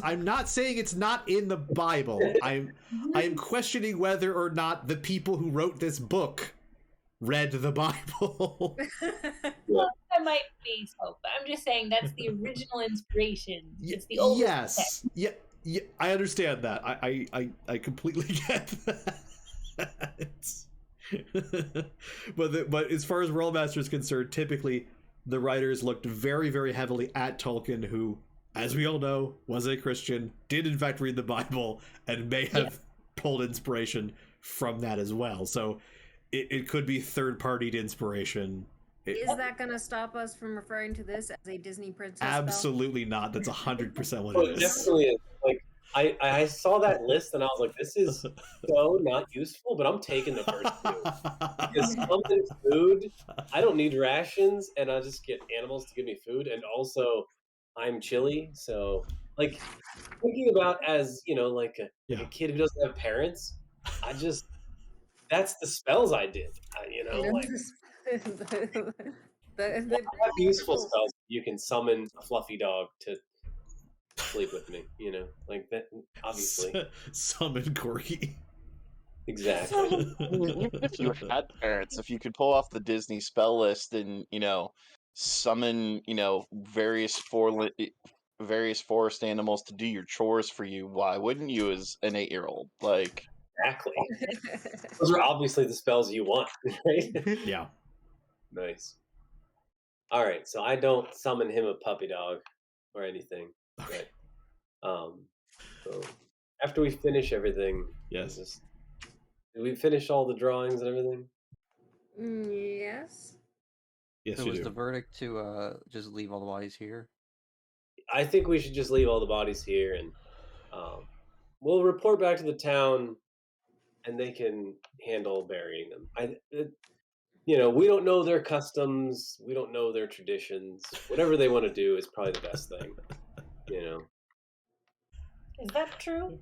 I'm not saying it's not in the Bible. I am questioning whether or not the people who wrote this book read the Bible. Well, that might be so, but I'm just saying that's the original inspiration. It's the oldest text. Yes. Yeah, I understand that. I completely get that. but as far as World Master is concerned, typically the writers looked very, very heavily at Tolkien, who, as we all know, was a Christian, did in fact read the Bible, and may have pulled inspiration from that as well. So it could be third-partied inspiration. Is that going to stop us from referring to this as a Disney princess spell? Absolutely not. That's 100% what Oh, it it is. definitely is. Like I saw that list and I was like, this is so not useful, but I'm taking the first two. Because something food, I don't need rations, and I just get animals to give me food, and also I'm chilly, so like thinking about as like a kid who doesn't have parents, that's the spells I did. Like I have useful spells. You can summon a fluffy dog to sleep with me, like that. Obviously, summon Corgi. Exactly. I mean, even if you had parents, if you could pull off the Disney spell list and summon various forest animals to do your chores for you, why wouldn't you as an 8-year-old? Like, exactly. Those are obviously the spells you want, right? Yeah. Nice. All right, so I don't summon him a puppy dog or anything. Okay. But, so after we finish everything, Yes. did we finish all the drawings and everything? Yes. Yes, So you was do. the verdict to just leave all the bodies here? I think we should just leave all the bodies here, and we'll report back to the town, and they can handle burying them. We don't know their customs, we don't know their traditions. Whatever they want to do is probably the best thing. Is that true?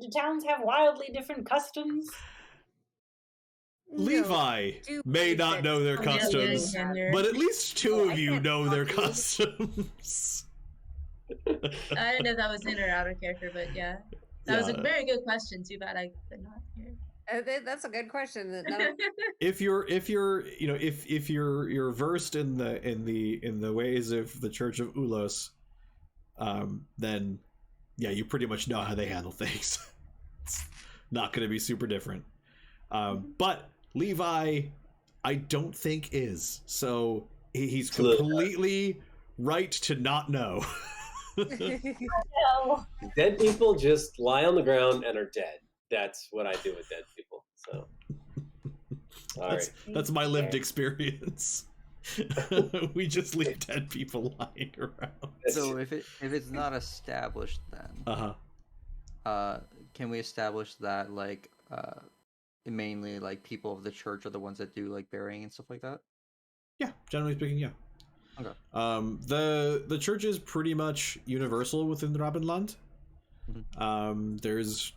Do towns have wildly different customs? Levi may not know their customs, but at least two of you know their customs. I don't know if that was in or out of character, but yeah. That was a very good question. Too bad I could not hear. That's a good question. If you're versed in the ways of the Church of Ulos, then yeah, you pretty much know how they handle things. It's not going to be super different. But Levi, I don't think is. So he's completely right to not know. No. Dead people just lie on the ground and are dead. That's what I do with dead people. So that's my lived experience. We just leave dead people lying around. So if it's not established, then can we establish that mainly people of the church are the ones that do burying and stuff like that? Yeah, generally speaking, yeah. Okay. The church is pretty much universal within the Rabenland. Mm-hmm. There's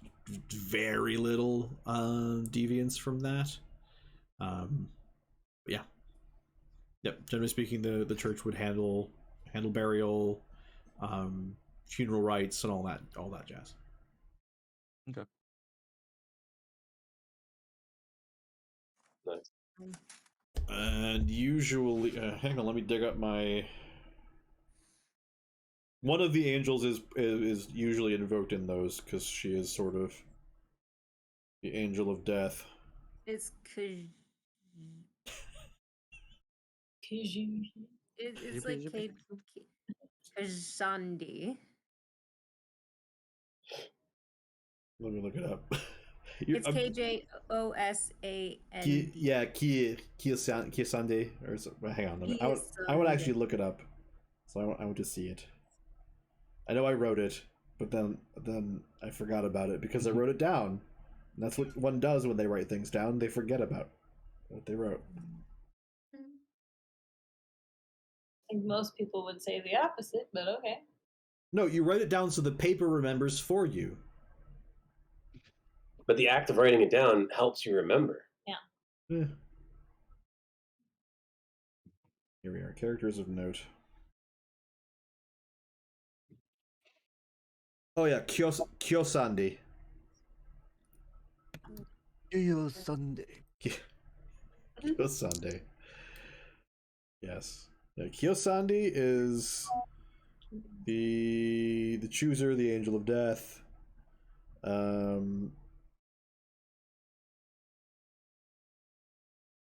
very little deviance from that. Yeah. Yep. Generally speaking, the church would handle burial, funeral rites, and all that jazz. Okay. Nice. And usually, hang on, let me dig up my. One of the angels is usually invoked in those because she is sort of the angel of death. It's it's like Kajandi. Let me look it up. It's KJOSAN. Yeah, Kiasande or something. Hang on, I would actually look it up, so I would just see it. I know I wrote it, but then I forgot about it because I wrote it down. And that's what one does when they write things down. They forget about what they wrote. I think most people would say the opposite, but okay. No, you write it down so the paper remembers for you. But the act of writing it down helps you remember. Eh. Here we are. Characters of note. Oh yeah, Kyosandi. Sunday. Kyosandi. Yes. Kyosandi is the chooser, the angel of death.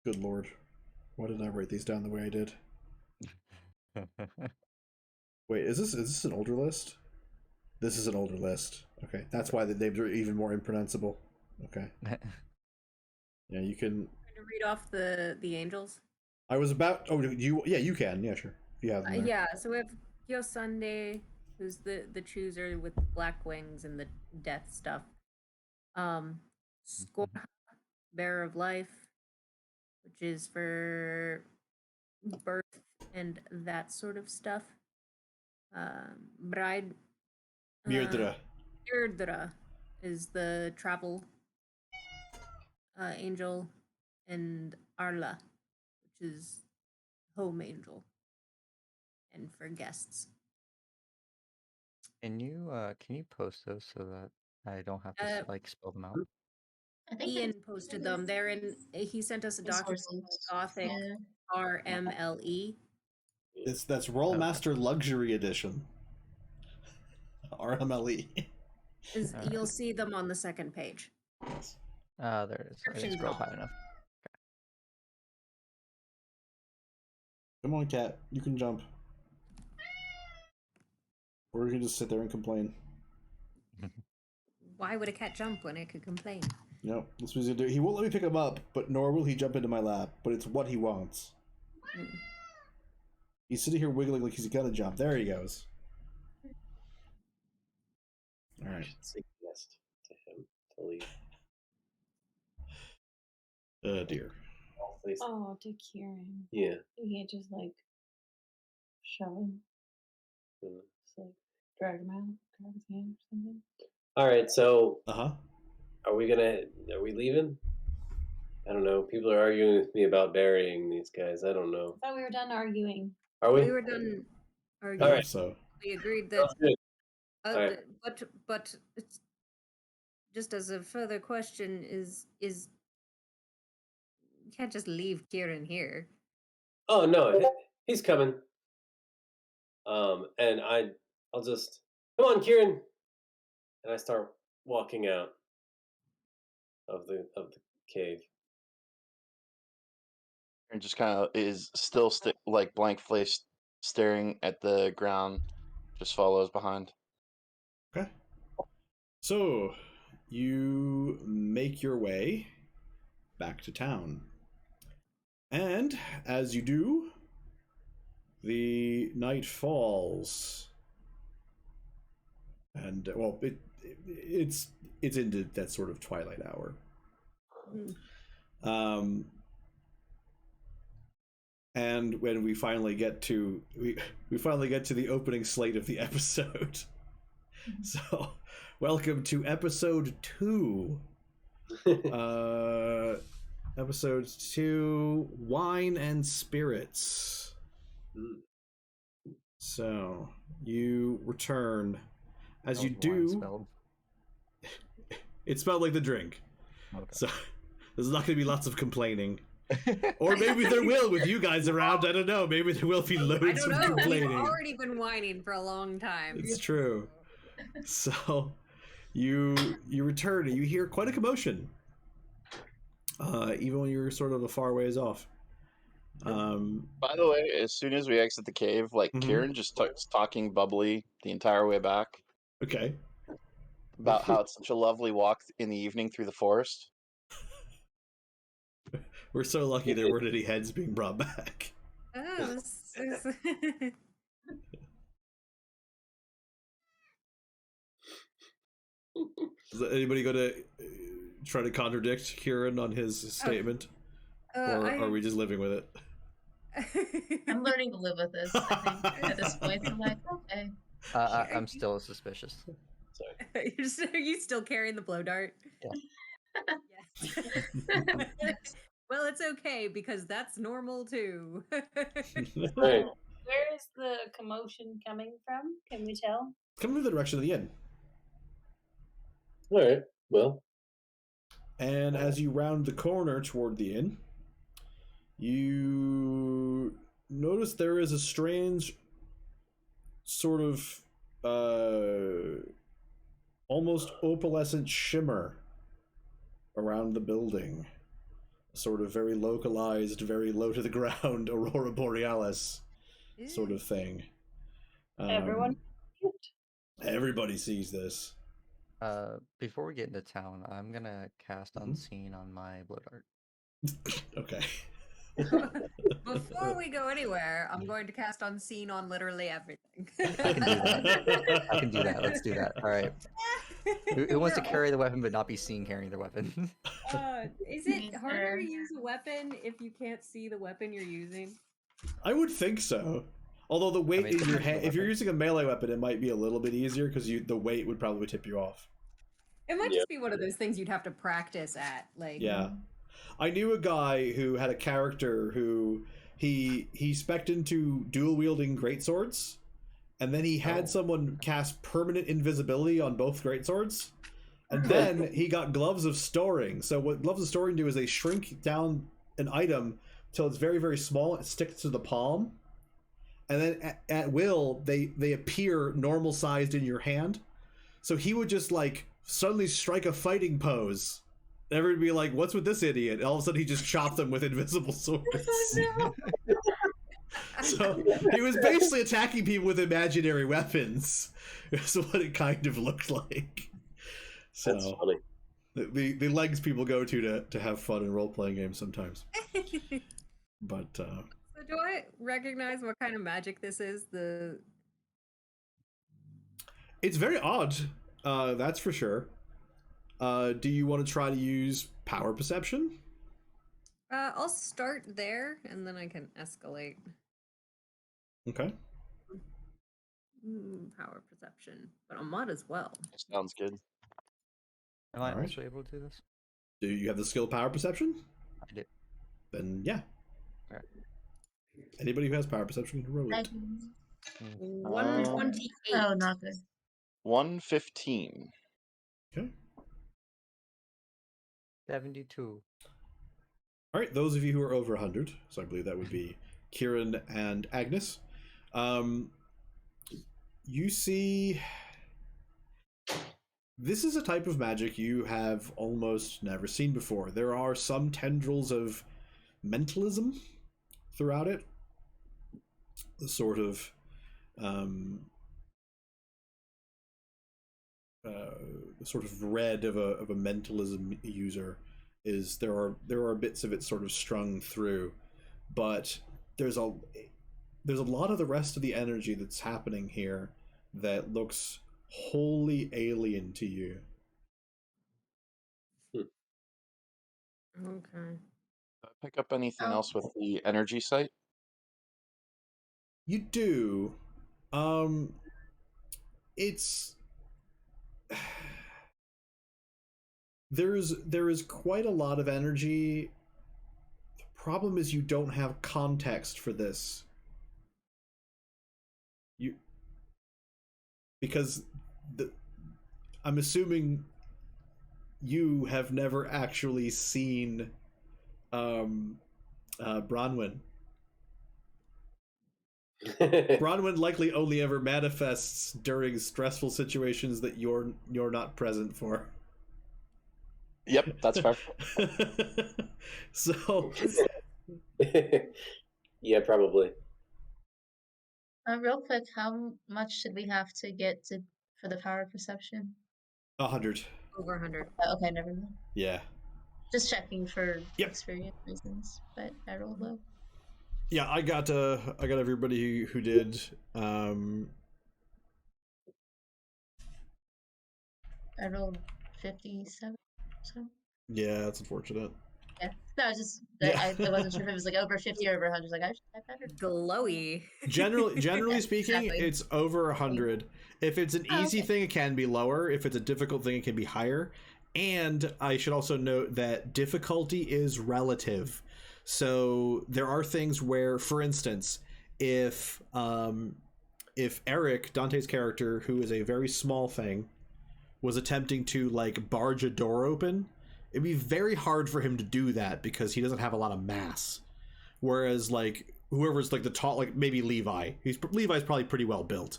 Good lord. Why did I write these down the way I did? Wait, is this an older list? This is an older list. Okay, that's why the names are even more impronounceable. Okay. Yeah, you can. Can you read off the angels? I was about. Oh, you? Yeah, you can. Yeah, sure. If you have them there. Yeah, so we have Kyosande, who's the chooser with the black wings and the death stuff. Skorha, bearer of life, which is for birth and that sort of stuff. Bride. Mirdra. Mirdra is the travel angel, and Arla, which is home angel, and for guests. Can you post those so that I don't have to spell them out? I think Ian posted them. They're in. He sent us a document called Gothic RMLE. That's Roll Master Luxury Edition. RMLE. You'll see them on the second page. There it is. I didn't scroll high enough. Come on, cat. You can jump. Or you can just sit there and complain. Why would a cat jump when it could complain? No, that's what he's gonna do. He won't let me pick him up, but nor will he jump into my lap. But it's what he wants. He's sitting here wiggling like he's gonna jump. There he goes. All right. Suggest to him to leave. Oh dear. Please. Oh, to Kieran. Yeah. You can't just like shove him. Just like drag him out, grab his hand or something. All right, so Uh-huh. are we leaving? I don't know. People are arguing with me about burying these guys. I don't know. I thought we were done arguing. Are we? We were done arguing. All right. So We agreed Sounds that. good. All right. But it's just as a further question is you can't just leave Kieran here. Oh no, he's coming. And I'll just come on, Kieran, and I start walking out of the cave. And just kind of is still like blank face staring at the ground, just follows behind. okay. So you make your way back to town, and as you do, the night falls, and well, it's into that sort of twilight hour. And when we finally get to the opening slate of the episode. So, welcome to episode 2. Episode 2, Wine and Spirits. So, you return. As you do, it smelled like the drink. Okay. So, there's not going to be lots of complaining. Or maybe there will with you guys around. I don't know. Maybe there will be loads of complaining. We've already been whining for a long time. It's true. So you return and you hear quite a commotion. Even when you're sort of a far ways off. By the way, as soon as we exit the cave, like Kieran just starts talking bubbly the entire way back. Okay. About how it's such a lovely walk in the evening through the forest. We're so lucky there weren't any heads being brought back. Oh, Is anybody going to try to contradict Kieran on his statement? Or are we just living with it? I'm learning to live with this, I think, at this point. I'm like, okay. I'm still suspicious. Sorry. Are you still carrying the blow dart? Yeah. Yes. Well, it's okay because that's normal too. Right. Where is the commotion coming from? Can we tell? Come in the direction of the inn. All right. Well, And as you round the corner toward the inn, you notice there is a strange sort of almost opalescent shimmer around the building. Sort of very localized, very low to the ground aurora borealis sort of thing. Everyone. Everybody sees this. Before we get into town, I'm gonna cast Unseen on my blow dart. Okay. Before we go anywhere, I'm going to cast Unseen on literally everything. I can do that. I can do that. Let's do that. All right. Who wants to carry the weapon but not be seen carrying the weapon? Is it harder to use a weapon if you can't see the weapon you're using? I would think so. Although the weight in your hand, if you're using a melee weapon, it might be a little bit easier because the weight would probably tip you off. It might just be one of those things you'd have to practice at. Like, yeah, I knew a guy who had a character who he spec'd into dual wielding greatswords, and then he had someone cast permanent invisibility on both greatswords, and then he got gloves of storing. So what gloves of storing do is they shrink down an item till it's very, very small. It sticks to the palm, and then at will they appear normal sized in your hand. So he would just like suddenly strike a fighting pose. Everyone would be like, "What's with this idiot?" And all of a sudden, he just chopped them with invisible swords. Oh, no. So he was basically attacking people with imaginary weapons. That's what it kind of looked like. So that's funny. the legs people go to have fun in role playing games sometimes. But So do I recognize what kind of magic this is? it's very odd. That's for sure. Do you want to try to use power perception? I'll start there and then I can escalate. Okay. Power perception, but on mod as well. Sounds good. Am I All right. also able to do this? Do you have the skill power perception? I do. Then yeah. Okay. Anybody who has power perception can roll it. 128. Oh, not good. 115. Okay. 72. All right, those of you who are over 100, so I believe that would be Kieran and Agnes, you see this is a type of magic you have almost never seen before. There are some tendrils of mentalism throughout it. The sort of red of a mentalism user is there are bits of it sort of strung through, but there's a lot of the rest of the energy that's happening here that looks wholly alien to you. Okay. Pick up anything else with the energy sight? You do. It's there is quite a lot of energy. The problem is you don't have context for this. Because I'm assuming you have never actually seen Bronwyn. Bronwyn likely only ever manifests during stressful situations that you're not present for. Yep, that's fair. So Yeah, probably. Real quick, how much should we have to get for the power perception? 100. Over 100. Okay, never mind. Yeah. Just checking for Yep. experience reasons, but I rolled low. Yeah, I got everybody who did. I rolled 57. So Yeah, that's unfortunate. yeah, no, I was just Yeah. I wasn't sure if it was like over 50 or over 100. I was like, I better. Glowy. Generally speaking, Exactly. it's over 100. If it's an Oh, easy okay. thing, it can be lower. If it's a difficult thing, it can be higher. And I should also note that difficulty is relative. So there are things where, for instance, if Eric, Dante's character, who is a very small thing, was attempting to like barge a door open, it'd be very hard for him to do that because he doesn't have a lot of mass. Whereas like whoever's like the tall, like maybe Levi's probably pretty well built.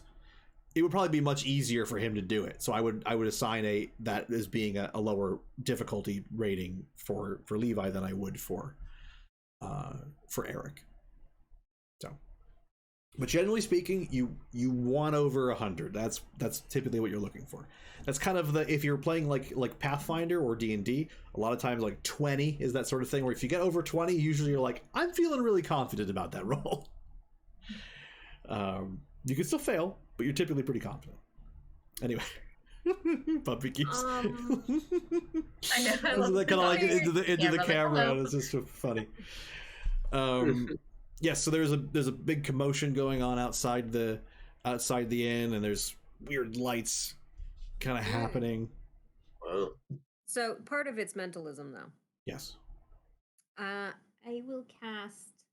It would probably be much easier for him to do it. So I would assign that as being a lower difficulty rating for Levi than I would for Eric. So, but generally speaking, you want over 100. That's typically what you're looking for. That's kind of if you're playing like Pathfinder or D&D, a lot of times like 20 is that sort of thing where if you get over 20, usually you're like, I'm feeling really confident about that roll. You can still fail, but you're typically pretty confident. Anyway. Puppy keeps I know. I love that kind of like into the like, camera. hello. It's just so funny. Yes, so there's a big commotion going on outside the inn, and there's weird lights kind of happening. Wow. So part of it's mentalism, though. Yes. I will cast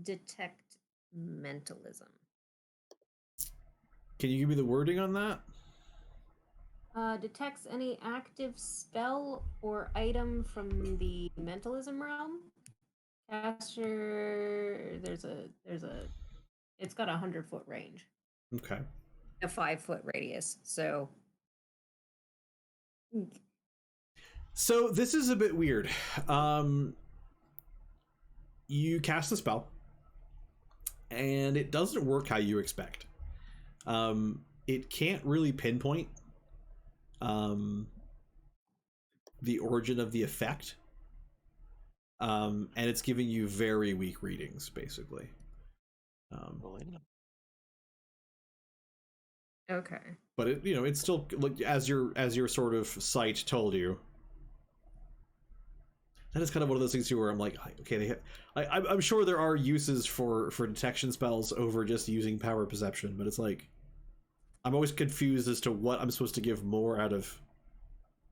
detect mentalism. Can you give me the wording on that? Detects any active spell or item from the mentalism realm. Caster, it's got a 100-foot range. Okay. A 5-foot radius. So this is a bit weird. You cast a spell, and it doesn't work how you expect. It can't really pinpoint the origin of the effect, and it's giving you very weak readings, basically. okay. But it's still like as your sort of sight told you. That is kind of one of those things too, where I'm like, okay, I'm sure there are uses for detection spells over just using power perception, but it's like I'm always confused as to what I'm supposed to give more out of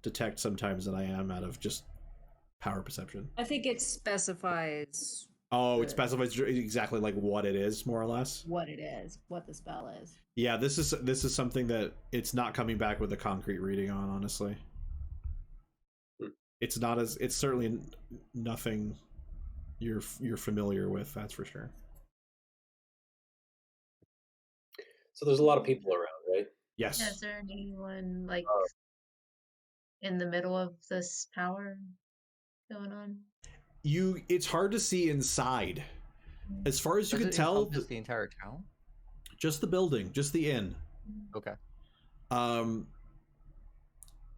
detect sometimes than I am out of just power perception. I think it specifies. Oh, it specifies exactly like what it is, more or less. What it is, what the spell is. Yeah, this is something that it's not coming back with a concrete reading on, honestly. It's certainly nothing you're familiar with, that's for sure. So there's a lot of people around, right? Yes. Is there anyone like in the middle of this power going on? It's hard to see inside. As far as you can tell, just the entire town, just the building, just the inn. Okay.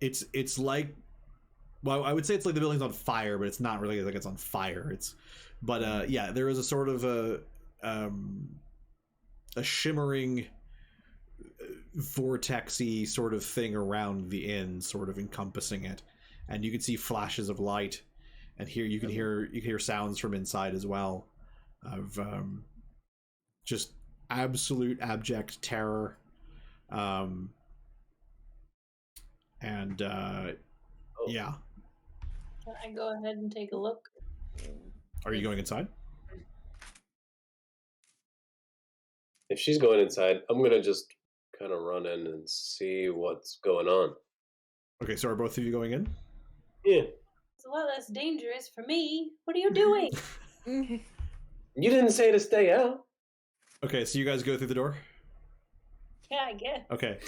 It's like, well, I would say it's like the building's on fire, but it's not really like it's on fire. Yeah, there is a sort of a shimmering vortexy sort of thing around the inn, sort of encompassing it, and you can see flashes of light, and you can hear sounds from inside as well, of just absolute abject terror, yeah. Can I go ahead and take a look? Are you going inside? If she's going inside, I'm gonna just kind of run in and see what's going on. Okay, so are both of you going in? Yeah. It's a lot less dangerous for me. What are you doing? You didn't say to stay out. Okay, so you guys go through the door? Yeah, I guess. Okay.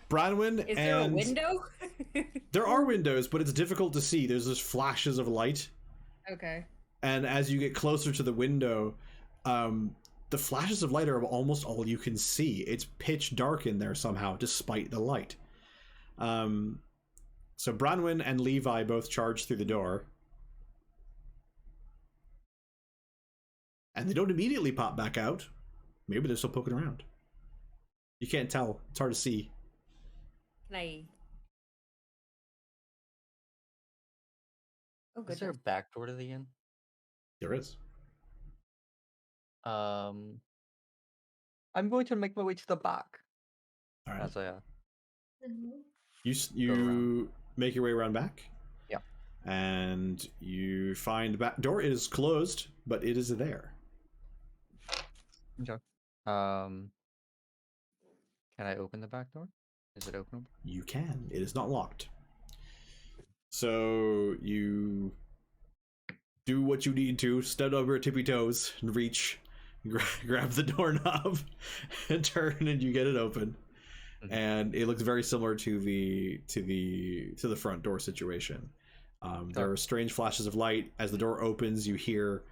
Bronwyn, Is there a window? There are windows, but it's difficult to see. There's just flashes of light. Okay. And as you get closer to the window, the flashes of light are almost all you can see. It's pitch dark in there somehow, despite the light. So Bronwyn and Levi both charge through the door. And they don't immediately pop back out. Maybe they're still poking around. You can't tell. It's hard to see. Can I? Oh, Is there a goodness. back door to the inn? There is. I'm going to make my way to the back. All right. As I You make your way around back. Yeah. And you find the back door. It is closed, but it is there. Okay. Can I open the back door? Is it openable? You can. It is not locked. So you do what you need to, stand over your tippy toes and reach, grab the doorknob, and turn, and you get it open. Mm-hmm. And it looks very similar to the front door situation. There are strange flashes of light. As the door opens, you hear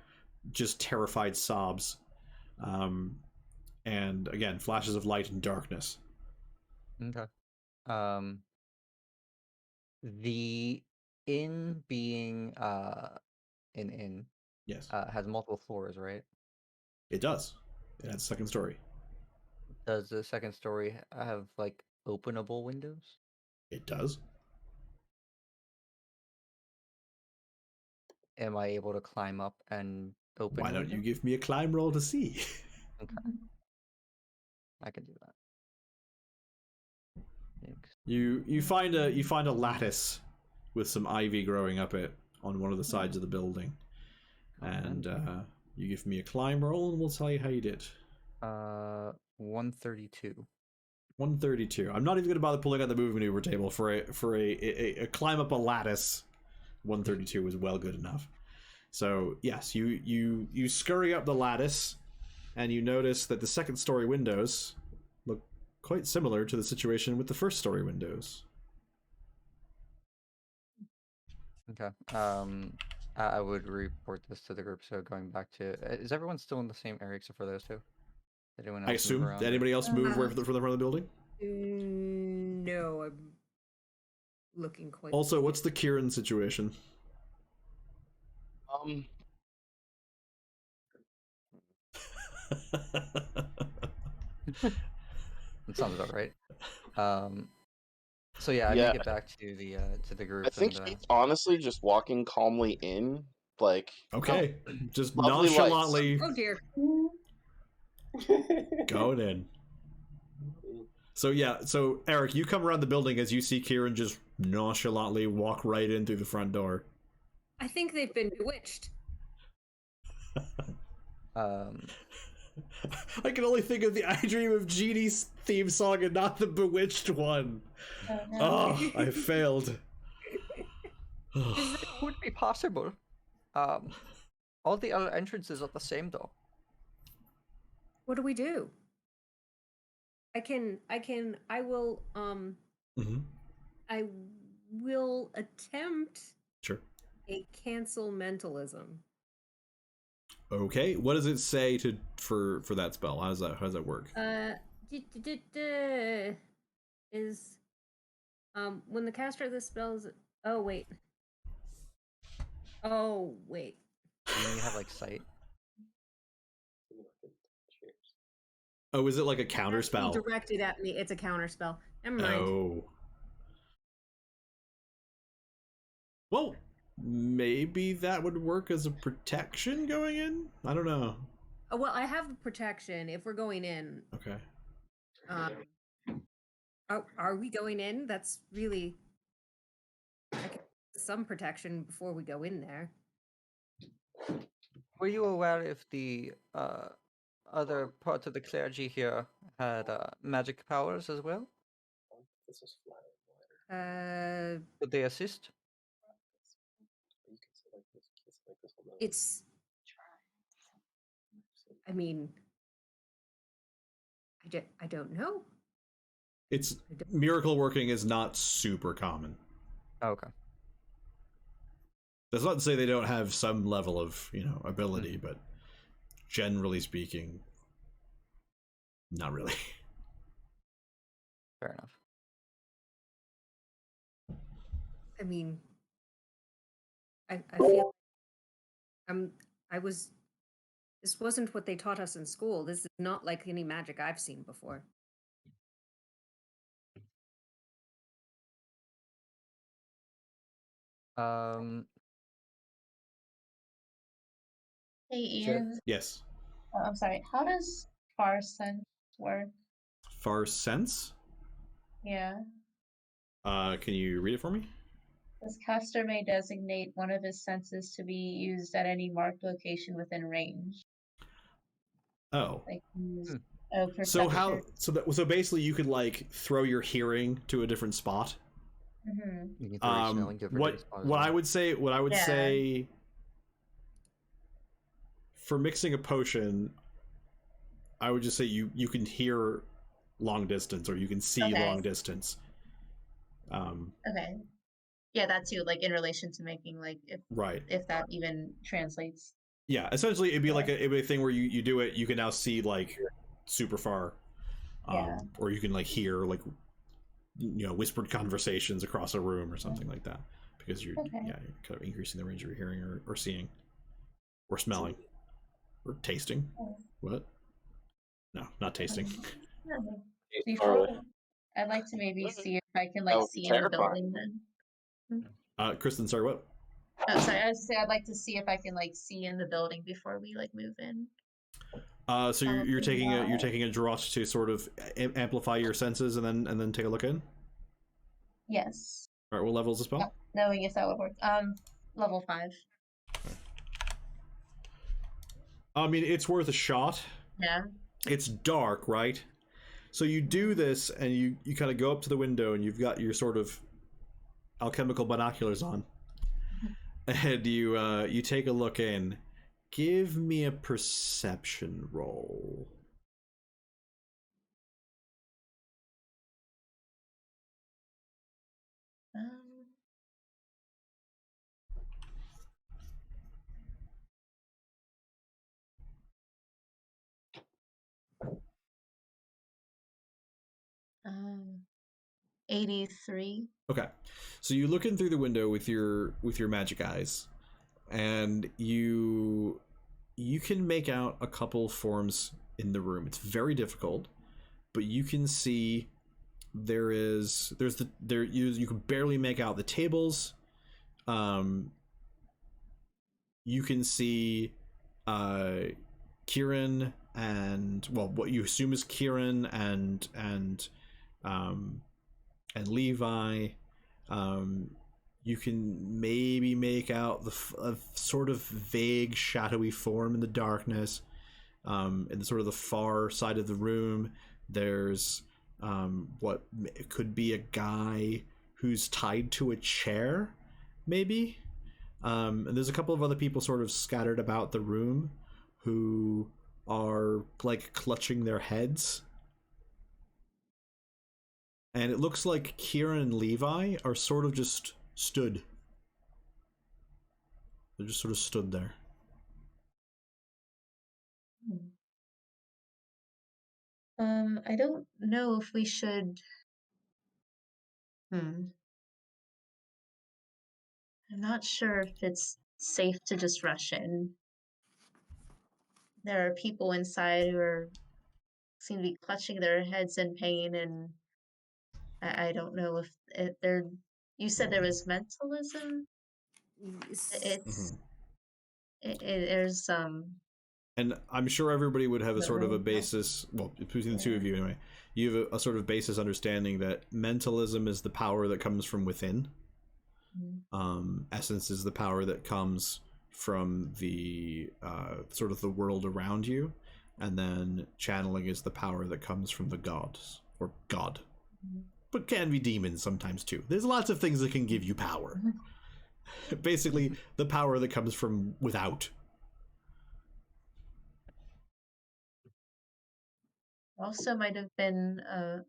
just terrified sobs. And again, flashes of light and darkness. Okay. The inn being an inn, yes, has multiple floors, right? It does. It has a second story. Does the second story have like openable windows? It does. Am I able to climb up and open? Why don't you give me a climb roll to see? Okay. I can do that. Thanks. You find a lattice with some ivy growing up it on one of the sides of the building, and you give me a climb roll, and we'll tell you how you did. 132. 132. I'm not even going to bother pulling out the move maneuver table for a climb up a lattice. 132 is well good enough. So yes, you scurry up the lattice, and you notice that the second story windows look quite similar to the situation with the first story windows. Okay. I would report this to the group. So going back to, is everyone still in the same area except for those two? Did anyone else I assume. move around? Did anybody else move from the front of the building? No, I'm looking quite. Also, what's the Kieran situation? That sounds about right. So yeah, I make it back to the group. I think he's honestly just walking calmly in, like. Okay, just lovely nonchalantly. Oh dear. Going in. So yeah, so Eric, you come around the building as you see Kieran just nonchalantly walk right in through the front door. I think they've been bewitched. I can only think of the I Dream of Jeannie's theme song and not the Bewitched one. Oh, I failed. It would be possible. All the other entrances are the same though. What do we do? I will I will attempt a cancel mentalism. Okay, what does it say for that spell? How does that work? Is when the caster of this spell is oh wait. You have like sight. Oh, is it like a counter spell? Directed at me. It's a counter spell. Never mind. Oh. Well, maybe that would work as a protection going in? I don't know. Oh, well, I have the protection if we're going in. Okay. Are we going in? That's really some protection before we go in there. Were you aware if the other parts of the clergy here had magic powers as well? Would they assist? It's. I mean, I don't know. It's miracle working is not super common. Okay. That's not to say they don't have some level of, ability, but generally speaking, not really. Fair enough. I mean, I feel this wasn't what they taught us in school. This is not like any magic I've seen before. Hey, Ian. Yes. I'm sorry. How does far sense work? Far sense? Yeah. Can you read it for me? This caster may designate one of his senses to be used at any marked location within range. Oh. Like use Hmm. So perception. so basically you could like throw your hearing to a different spot. Mm-hmm. You can throw your smelling to a different spot as What I well. would Yeah. say for mixing a potion, I would just say you can hear long distance or you can see Okay. long distance. Okay. Yeah, that too, like in relation to making like Right. if that even translates. Yeah, essentially it'd be like it'd be a thing where you do it, you can now see like super far. Yeah. Or you can like hear like whispered conversations across a room or something like that, because you're Okay. you're kind of increasing the range of your hearing or seeing or smelling or tasting. Oh. What? No, not tasting. Yeah. He's far away. Before, I'd like to maybe see if I can That like would be see in the terrifying. building then. Kristen, sorry, what? Oh, sorry. I was say I'd like to see if I can like see in the building before we like move in. So you're Probably taking not. a draught to sort of amplify your senses and then take a look in. Yes. All right, what level is the spell? Knowing if that would work. Level 5. I mean, it's worth a shot. Yeah. It's dark, right? So you do this, and you kind of go up to the window, and you've got your sort of alchemical binoculars on, and you take a look in. Give me a perception roll. Um, um, 83. Okay, so you look in through the window with your magic eyes, and you can make out a couple forms in the room. It's very difficult, but you can see there's you can barely make out the tables. You can see Kieran and, well, what you assume is Kieran and Levi. You can maybe make out a sort of vague shadowy form in the darkness. In the sort of the far side of the room, there's what could be a guy who's tied to a chair, maybe. And there's a couple of other people sort of scattered about the room who are like clutching their heads. And it looks like Kieran and Levi are sort of just stood. They're just sort of stood there. I don't know if we should. I'm not sure if it's safe to just rush in. There are people inside who seem to be clutching their heads in pain, and I don't know if they're. You said there was mentalism. It's there's And I'm sure everybody would have a sort of a literal- basis, well, between the two of you anyway, you have a sort of basis understanding that mentalism is the power that comes from within. Essence is the power that comes from the sort of the world around you, and then channeling is the power that comes from the gods, or God. But can be demons sometimes too. There's lots of things that can give you power. Basically, the power that comes from without. Also might have been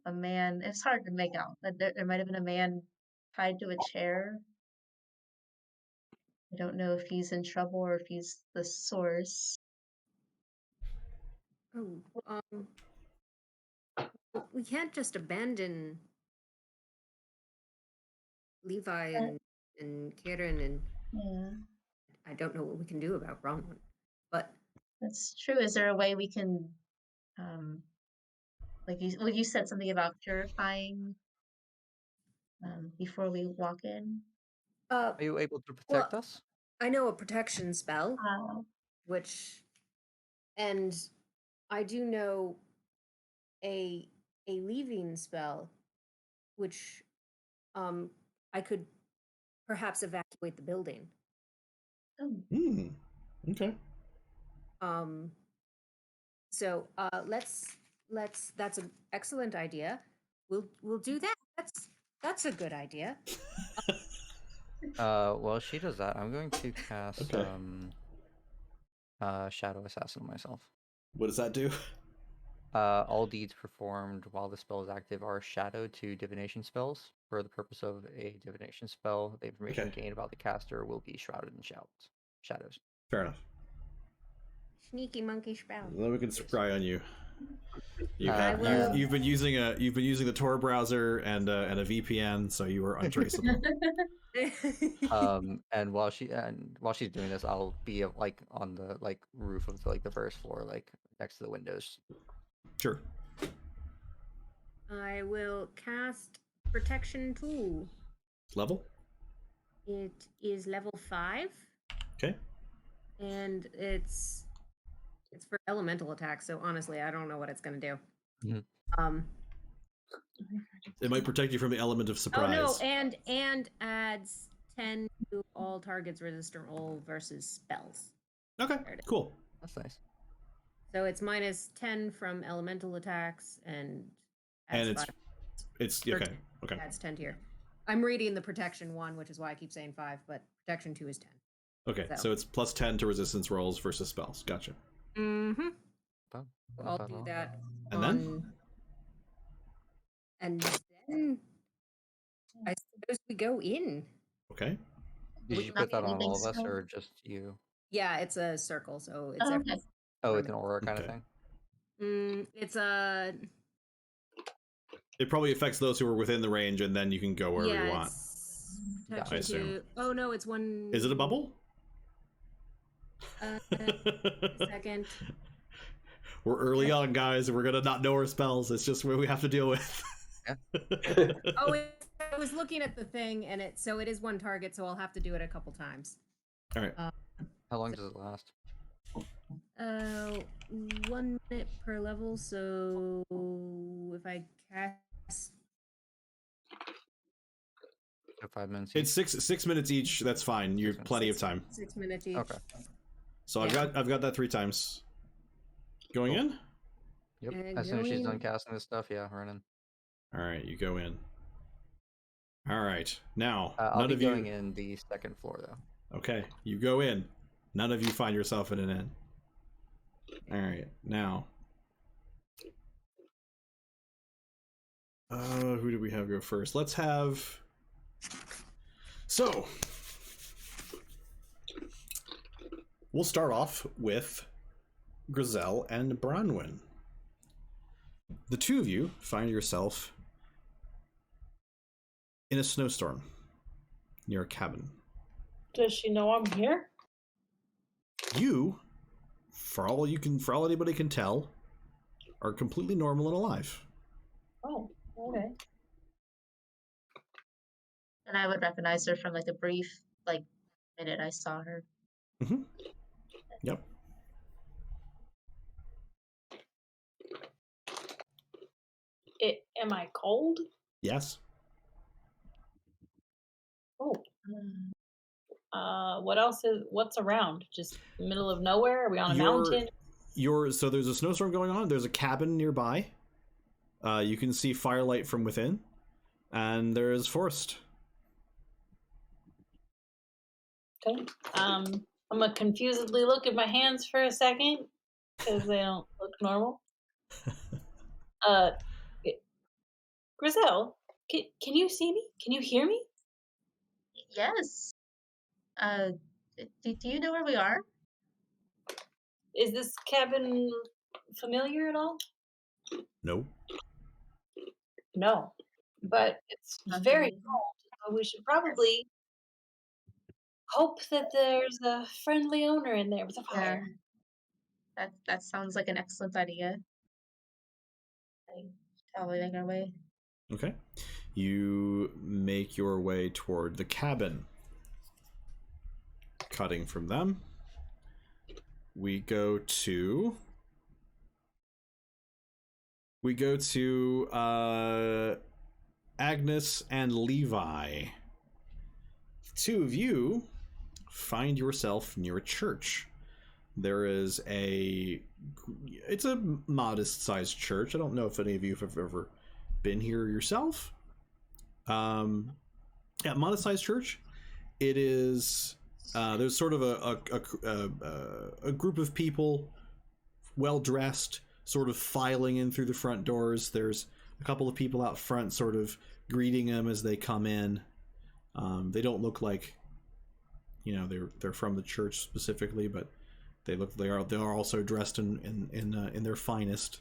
a man. It's hard to make out, but there might have been a man tied to a chair. I don't know if he's in trouble or if he's the source. Oh, we can't just abandon Levi and Kieran, and Yeah, I don't know what we can do about Bronwyn. But that's true. Is there a way we can, like you said something about purifying before we walk in? Are you able to protect us? I know a protection spell, Uh, and I do know a leaving spell, which I could perhaps evacuate the building. Hmm. Okay. So let's that's an excellent idea. We'll do that. That's a good idea. While she does that, I'm going to cast Okay. Shadow Assassin on myself. What does that do? All deeds performed while the spell is active are shadowed to divination spells. For the purpose of a divination spell, the information Okay. gained about the caster will be shrouded in shadows. Fair enough. Sneaky monkey spell. Then we can scry on you. You I have will- you've been using the Tor browser and a VPN, so you are untraceable. And while she's doing this, I'll be like on the roof of the first floor, like next to the windows. Sure. I will cast Protection 2. Level. It is level 5, Okay. and it's for elemental attacks. So honestly, I don't know what it's gonna do. Mhm. It might protect you from the element of Oh surprise. no, and adds 10 to all targets resistant roll versus spells. Okay. Cool. That's nice. So it's minus 10 from elemental attacks and And adds it's 5, okay. Okay. adds 10 to your. I'm reading the protection 1, which is why I keep saying 5, but protection 2 is 10. Okay. So it's plus 10 to resistance rolls versus spells. Gotcha. Mm-hmm. Bum, I'll bum, do bum. that. And then? And then I suppose we go in. Okay. Did you put that on all of us or just you? Yeah, it's a circle, so it's Oh, okay. Oh, it's an aura kind of Okay. thing. it's a It probably affects those who are within the range, and then you can go wherever you want. It's Yeah, protection I assume. to. Oh no, it's one. Is it a bubble? Second. We're early on, guys, and we're gonna not know our spells. It's just what we have to deal with. Oh, I was looking at the thing, and it is one target, so I'll have to do it a couple times. All right. How long does it last? 1 minute per level. So if I cast, So 5 minutes. It's each? 6 minutes each. That's fine. You're 6 minutes. plenty of time. 6 minutes each. Okay. So Yeah. I've got that 3 times. Going Cool. in. Yep. And As soon as she's going- done casting this stuff, yeah, running. All right, you go in. All right, now I'll none be of going you. in the second floor though. Okay, you go in. None of you find yourself in an inn. All right, now. Who do we have go first? Let's have. So, we'll start off with Grizel and Bronwyn. The two of you find yourself in a snowstorm near a cabin. Does she know I'm here? You, for all anybody can tell, are completely normal and alive. Oh, okay. And I would recognize her from like the brief minute I saw her. Mm-hmm. Yep. Am I cold? Yes. Oh. Mm. What's around? Just middle of nowhere? Are we on a mountain? So there's a snowstorm going on. There's a cabin nearby. You can see firelight from within, and there is forest. Okay. I'm gonna confusedly look at my hands for a second because they don't look normal. Grizel, can you see me? Can you hear me? Yes. Do you know where we are? Is this cabin familiar at all? No. No, but it's Not very familiar. cold. So we should probably hope that there's a friendly owner in there with a Yeah. fire. That sounds like an excellent idea. Probably make our way. Okay. You make your way toward the cabin. Cutting from them, we go to Agnes and Levi. The two of you find yourself near a church. There is it's a modest-sized church. I don't know if any of you have ever been here yourself. Yeah, modest-sized church. It is. There's sort of a group of people, well dressed, sort of filing in through the front doors. There's a couple of people out front, sort of greeting them as they come in. They don't look like, they're from the church specifically, but they are also dressed in their finest.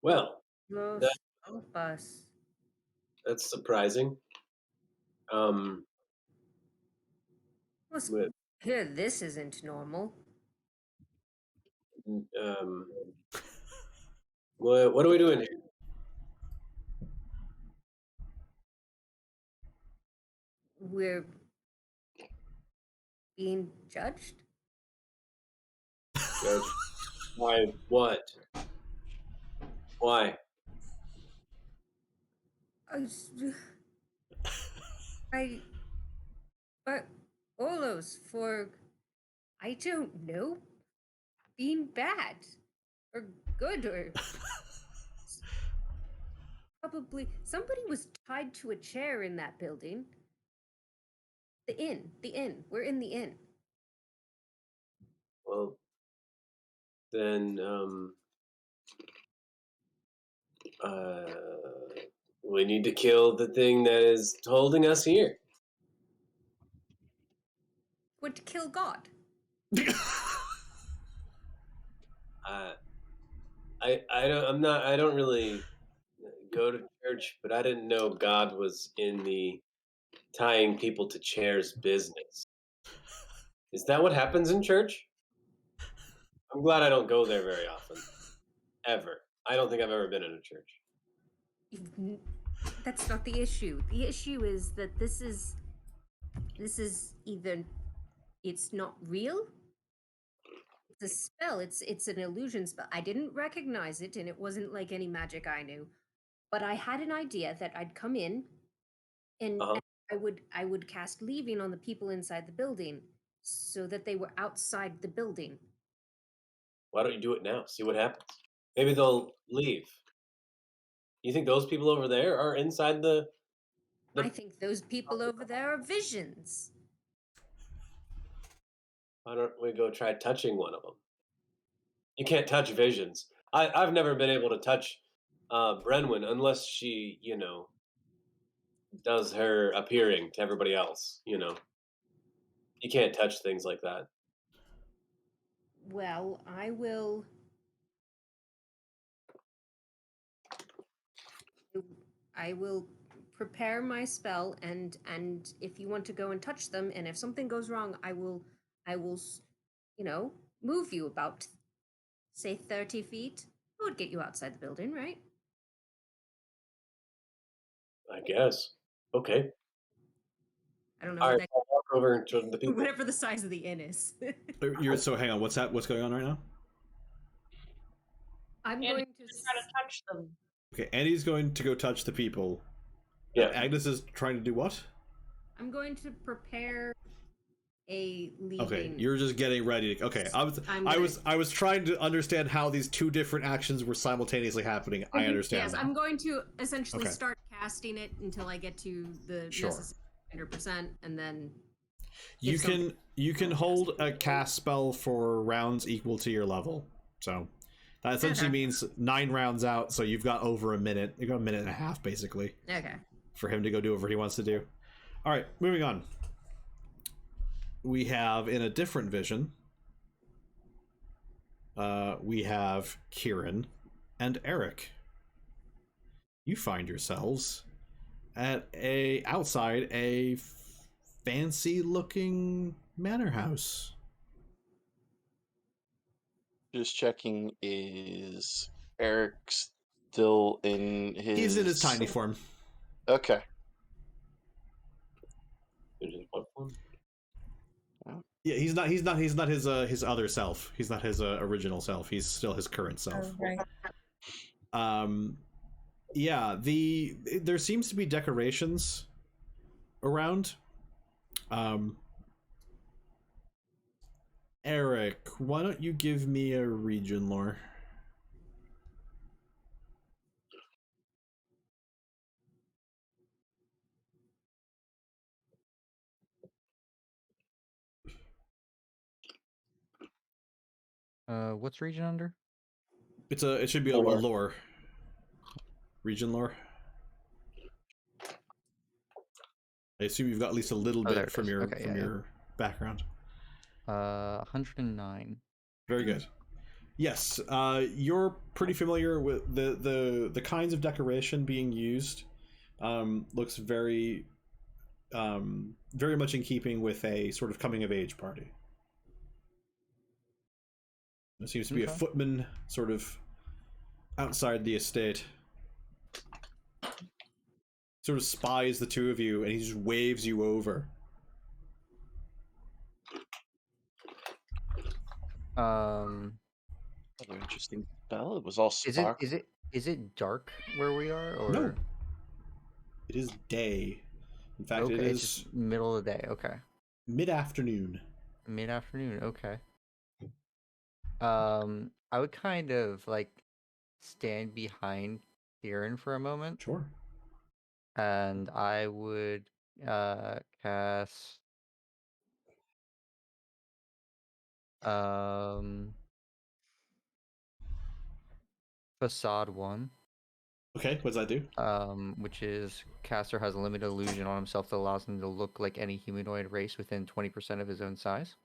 Well, Los Opas. that's surprising. Well, With, here, this isn't normal. what are we doing here? We're being judged. Judge? Why? What? Why? But Olos for, I don't know, being bad or good or probably somebody was tied to a chair in that building. The inn. We're in the inn. Well, then, we need to kill the thing that is holding us here. Would to kill God. I don't really go to church, but I didn't know God was in the tying people to chairs business. Is that what happens in church? I'm glad I don't go there very often. Ever. I don't think I've ever been in a church. That's not the issue. The issue is that this is either it's not real. It's a spell. It's an illusion spell. I didn't recognize it, and it wasn't like any magic I knew. But I had an idea that I'd come in, and I would cast leaving on the people inside the building, so that they were outside the building. Why don't you do it now? See what happens. Maybe they'll leave. You think those people over there are inside the I think those people over there are visions. Why don't we go try touching one of them? You can't touch visions. I've never been able to touch Brenwyn unless she, does her appearing to everybody else, You can't touch things like that. Well, I will prepare my spell, and if you want to go and touch them, and if something goes wrong, I will move you about, say, 30 feet. I would get you outside the building, right? I guess. Okay. I don't know All what right, I'll walk over to the people. whatever the size of the inn is. So hang on, what's going on right now? I'm And going to try to touch them. Okay, Andy's going to go touch the people. Yeah. Agnes is trying to do what? I'm going to prepare a leaving. Okay, you're just getting ready to. Okay, I was trying to understand how these two different actions were simultaneously happening. I understand. Yes, now. I'm going to essentially Okay. start casting it until I get to the necessary 100%, and then You can hold a cast spell for rounds equal to your level. So that essentially means 9 rounds out. So you've got over a minute. You've got a minute and a half basically. Okay. For him to go do whatever he wants to do. All right, moving on. We have in a different vision. We have Kieran and Eric. You find yourselves at outside a fancy looking manor house. Just checking, is Eric still in his... He's in his tiny form. Okay. In what form? Yeah, he's not his other self. He's not his original self. He's still his current self. Oh, right. Yeah, there seems to be decorations around. Eric, why don't you give me a region lore? What's region under? It should be a lore. Region lore. I assume you've got at least a little bit from your your background. 109. Very good. Yes, you're pretty familiar with the kinds of decoration being used. Looks very much in keeping with a sort of coming of age party. There seems to be a footman sort of outside the estate. Sort of spies the two of you, and he just waves you over. Another interesting spell. It was all spark. Is it dark where we are, or no? It is day. In fact, okay, it it's is just middle of the day. Okay. Mid-afternoon. Mid-afternoon. Okay. I would kind of like stand behind Kieran for a moment. Sure. And I would cast Facade 1. Okay, what does that do? Which is caster has a limited illusion on himself that allows him to look like any humanoid race within 20% of his own size.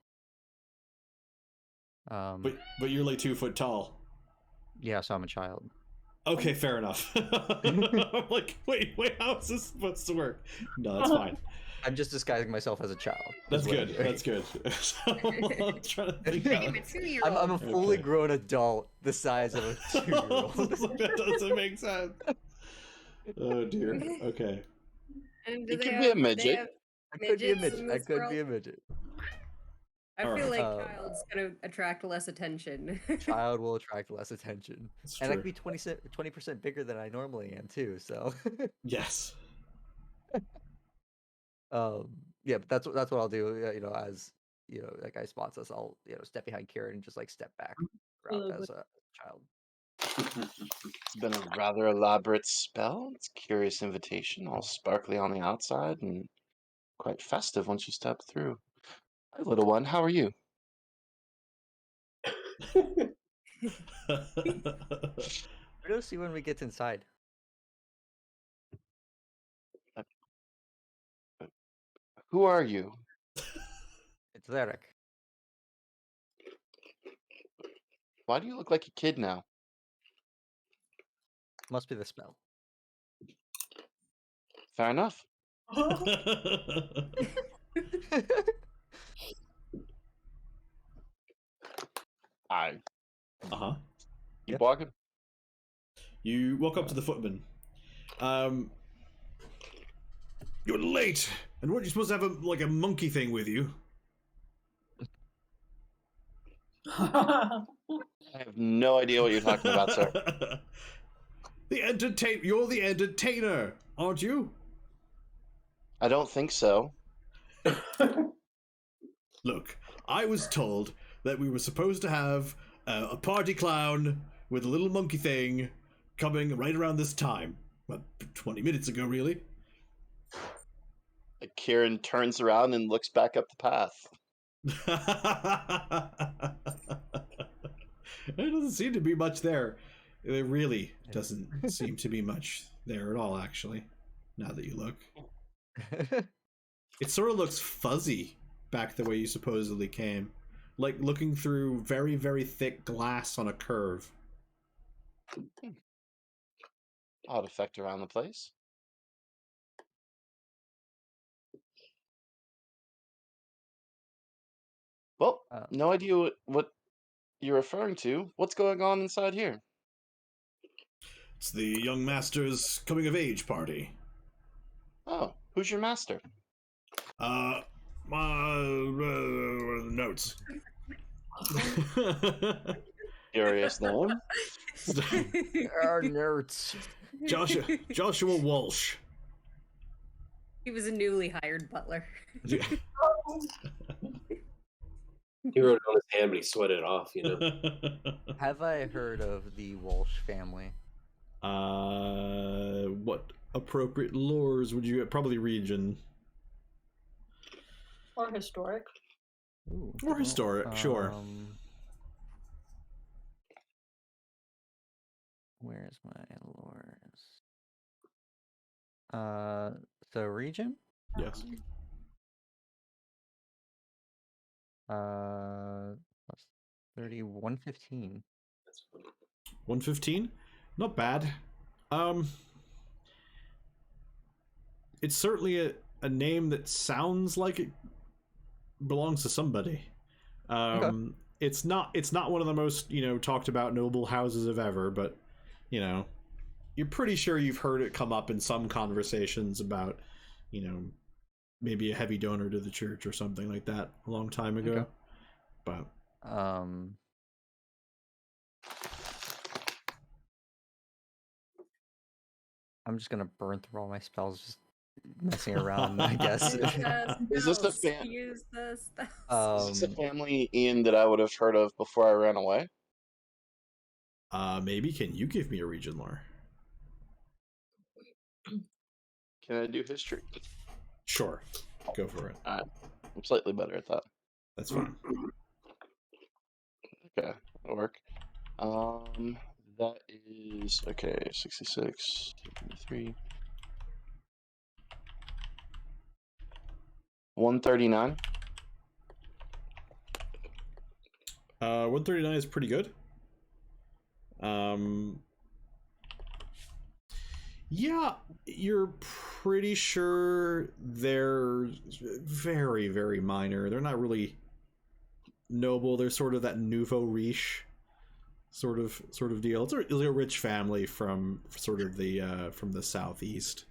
But you're like 2 foot tall. Yeah, so I'm a child. Okay, fair enough. I'm like, wait, how is this supposed to work? No, that's fine. I'm just disguising myself as a child. That's good. That's good. I'm trying to think I'm a fully grown adult the size of a 2-year-old. That doesn't make sense. Oh dear. Okay. And It could be a midget. I could be a midget. I could be a midget. I feel like child's gonna attract less attention. Child will attract less attention. That's and true. I could be 20% bigger than I normally am too, so Yes. yeah, but that's what I'll do, you know, as you know, that guy spots us, I'll, you know, step behind Kieran and just like step back as a child. It's been a rather elaborate spell. It's a curious invitation, all sparkly on the outside and quite festive once you step through. Hi, little one. How are you? We'll see when we get inside. Who are you? It's Lyric. Why do you look like a kid now? Must be the spell. Fair enough. You walking? You walk up to the footman. You're late, and weren't you supposed to have a monkey thing with you? I have no idea what you're talking about, sir. You're the entertainer, aren't you? I don't think so. Look, I was told that we were supposed to have a party clown with a little monkey thing coming right around this time. Well, 20 minutes ago, really. Kieran turns around and looks back up the path. There doesn't seem to be much there. There really doesn't seem to be much there at all, actually, now that you look. It sort of looks fuzzy back the way you supposedly came. Like looking through very, very thick glass on a curve. Odd effect around the place. Well, no idea what you're referring to. What's going on inside here? It's the young master's coming of age party. Oh, who's your master? Notes. Curious name. Nerds. Joshua Walsh. He was a newly hired butler. He wrote it on his hand, but he sweated it off, you know. Have I heard of the Walsh family? What appropriate lores would you probably region? Or historic. Ooh, Or historic, sure. Where's my lores? So region? Yes. Plus 30, 115. That's funny. 115? Not bad. It's certainly a name that sounds like it belongs to somebody. Okay. It's not one of the most, talked about noble houses of ever, but you're pretty sure you've heard it come up in some conversations about, maybe a heavy donor to the church or something like that a long time ago. Okay. But I'm just gonna burn through all my spells, just messing around. I guess. Is this a fan? Use the spells. Is this a family, Ian, that I would have heard of before I ran away? Maybe can you give me a region lore? Can I do history? Sure, go for it. I'm slightly better at that. That's fine. Okay, that'll work. That is okay. 66, 73, 139. 139 is pretty good. Yeah, you're pretty sure they're very, very minor. They're not really noble. They're sort of that nouveau riche sort of deal. It's a rich family from sort of from the southeast.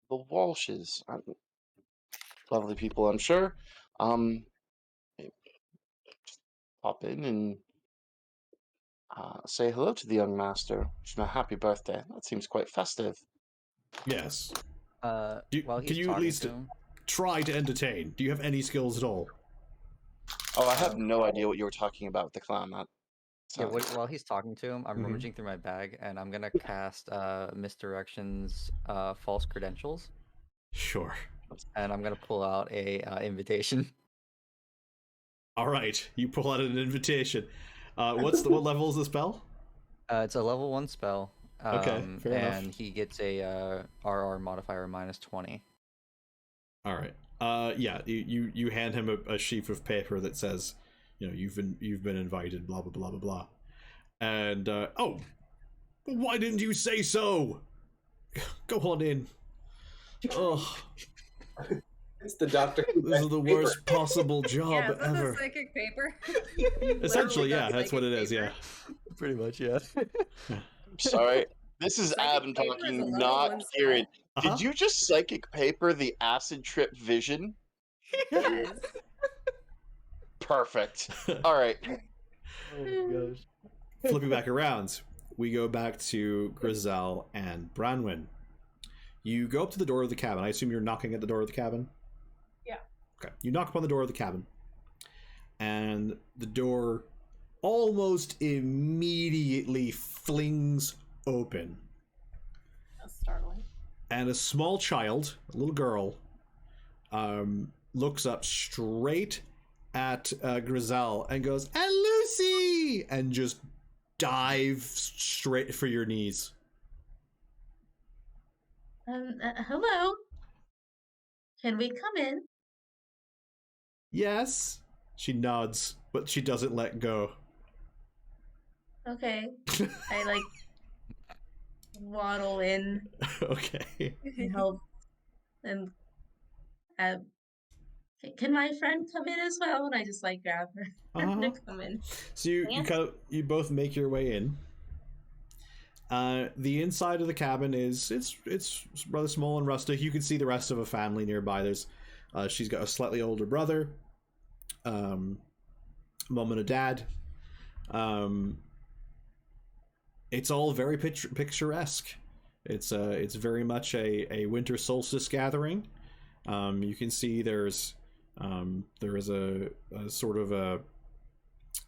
The Walshes, lovely people, I'm sure. Pop in and say hello to the young master. Wish him a happy birthday. That seems quite festive. Yes. While he's can you at talking least to him, try to entertain? Do you have any skills at all? Oh, I have no idea what you were talking about with the clown. yeah, while he's talking to him, I'm Mhm. rummaging through my bag, and I'm gonna cast Misdirection's false credentials, Sure. and I'm gonna pull out a invitation. All right, you pull out an invitation. What level is the spell? It's a level 1 spell. Okay, fair enough. And he gets a RR modifier -20. All right. Yeah. You hand him a sheaf of paper that says, you've been invited. Blah blah blah blah blah. And oh, why didn't you say so? Go on in. Oh, It's the doctor. this is the worst possible job Yeah, is that ever. the psychic paper? Essentially, Literally yeah, got that's what it is. psychic Yeah. paper. Pretty much, yeah. I'm sorry. This is Psychic Adam paper is a talking, level not 1 spell. Kieran. Uh-huh. Did you just psychic paper the acid trip vision? Yes. Perfect. All right. Oh my gosh. Flipping back around, we go back to Grizel and Branwyn. You go up to the door of the cabin. I assume you're knocking at the door of the cabin? Yeah. Okay. You knock upon the door of the cabin, and the door almost immediately flings open. That's startling. And a small child, a little girl, looks up straight at Grizel and goes, "And Lucy!" and just dives straight for your knees. Hello. Can we come in? Yes. She nods, but she doesn't let go. Okay. I waddle in Okay. and help. And can my friend come in as well? And I just grab her to come in. So you both make your way in, The inside of the cabin is it's rather small and rustic. You can see the rest of a family nearby. There's she's got a slightly older brother, mom and a dad. It's all very picturesque. It's very much a winter solstice gathering. You can see there is a sort of a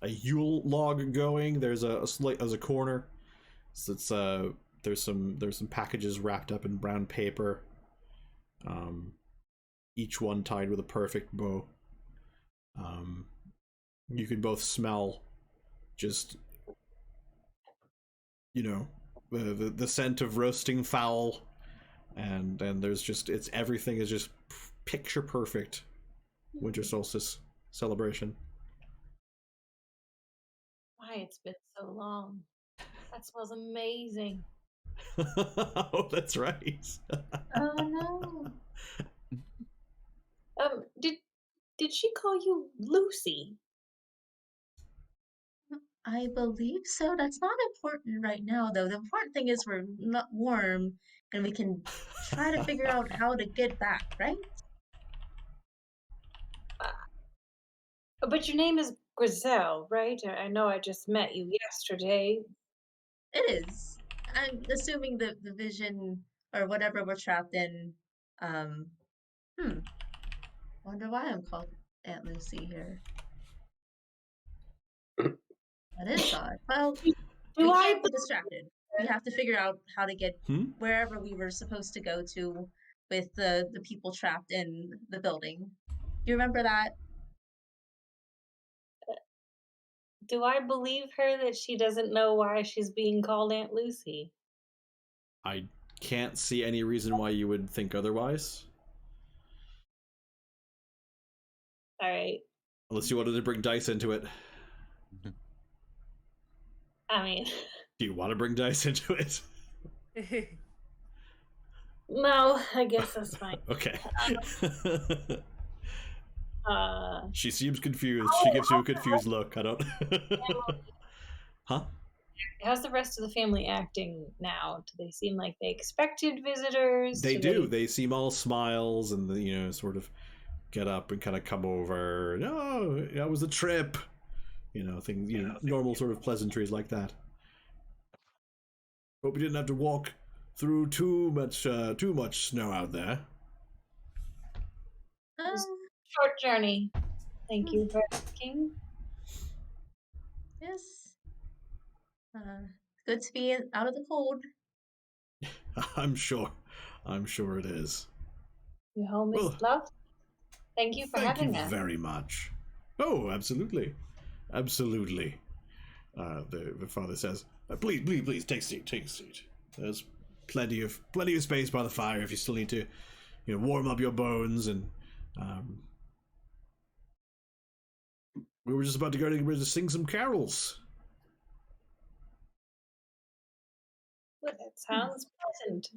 Yule log going. There's a corner. So it's there's some packages wrapped up in brown paper. Each one tied with a perfect bow. You can both smell just the scent of roasting fowl, and there's just everything is just picture perfect winter solstice celebration. Why, it's been so long. That smells amazing. Oh, that's right. Oh no. Did she call you Lucy? I believe so. That's not important right now, though. The important thing is we're not warm and we can try to figure out how to get back, right? But your name is Grizel, right? I know I just met you yesterday. It is. I'm assuming the vision or whatever we're trapped in. Um, Wonder why I'm called Aunt Lucy here. That is odd. Well, we can't be distracted. We have to figure out how to get wherever we were supposed to go to with the people trapped in the building. Do you remember that? Do I believe her that she doesn't know why she's being called Aunt Lucy? I can't see any reason why you would think otherwise. All right. Unless you wanted to bring dice into it. I mean, do you want to bring dice into it? No, I guess that's fine. Okay. She seems confused. Oh, She gives you a confused look. I don't. Huh? How's the rest of the family acting now? Do they seem like they expected visitors? They do. They seem all smiles and sort of get up and kind of come over. Oh, that was a trip. Things. Normal sort of pleasantries like that. Hope we didn't have to walk through too much snow out there. Short journey. Thank you for asking. Yes. Good to be out of the cold. I'm sure it is. Your home is loved. Thank you for having us. Thank you very much. Oh, absolutely. Absolutely. The father says, please, take a seat. There's plenty of space by the fire if you still need to, warm up your bones. And we were just about to go to sing some carols. Well, that sounds pleasant.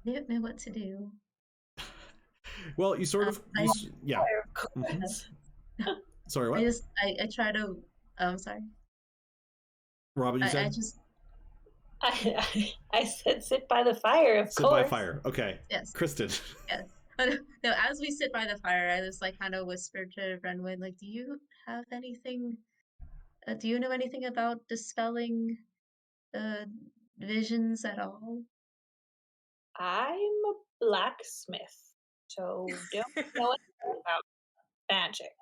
I don't know what to do. Well, you sort of, yeah. Sorry, what? I try to. Sorry. Robin, you said. I said sit by the fire. Of course. Sit by fire. Okay. Yes. Kristen. Yes. No, as we sit by the fire, I just kind of whispered to Renwood, do you have anything? Do you know anything about dispelling visions at all? I'm a blacksmith, so don't know anything about magic.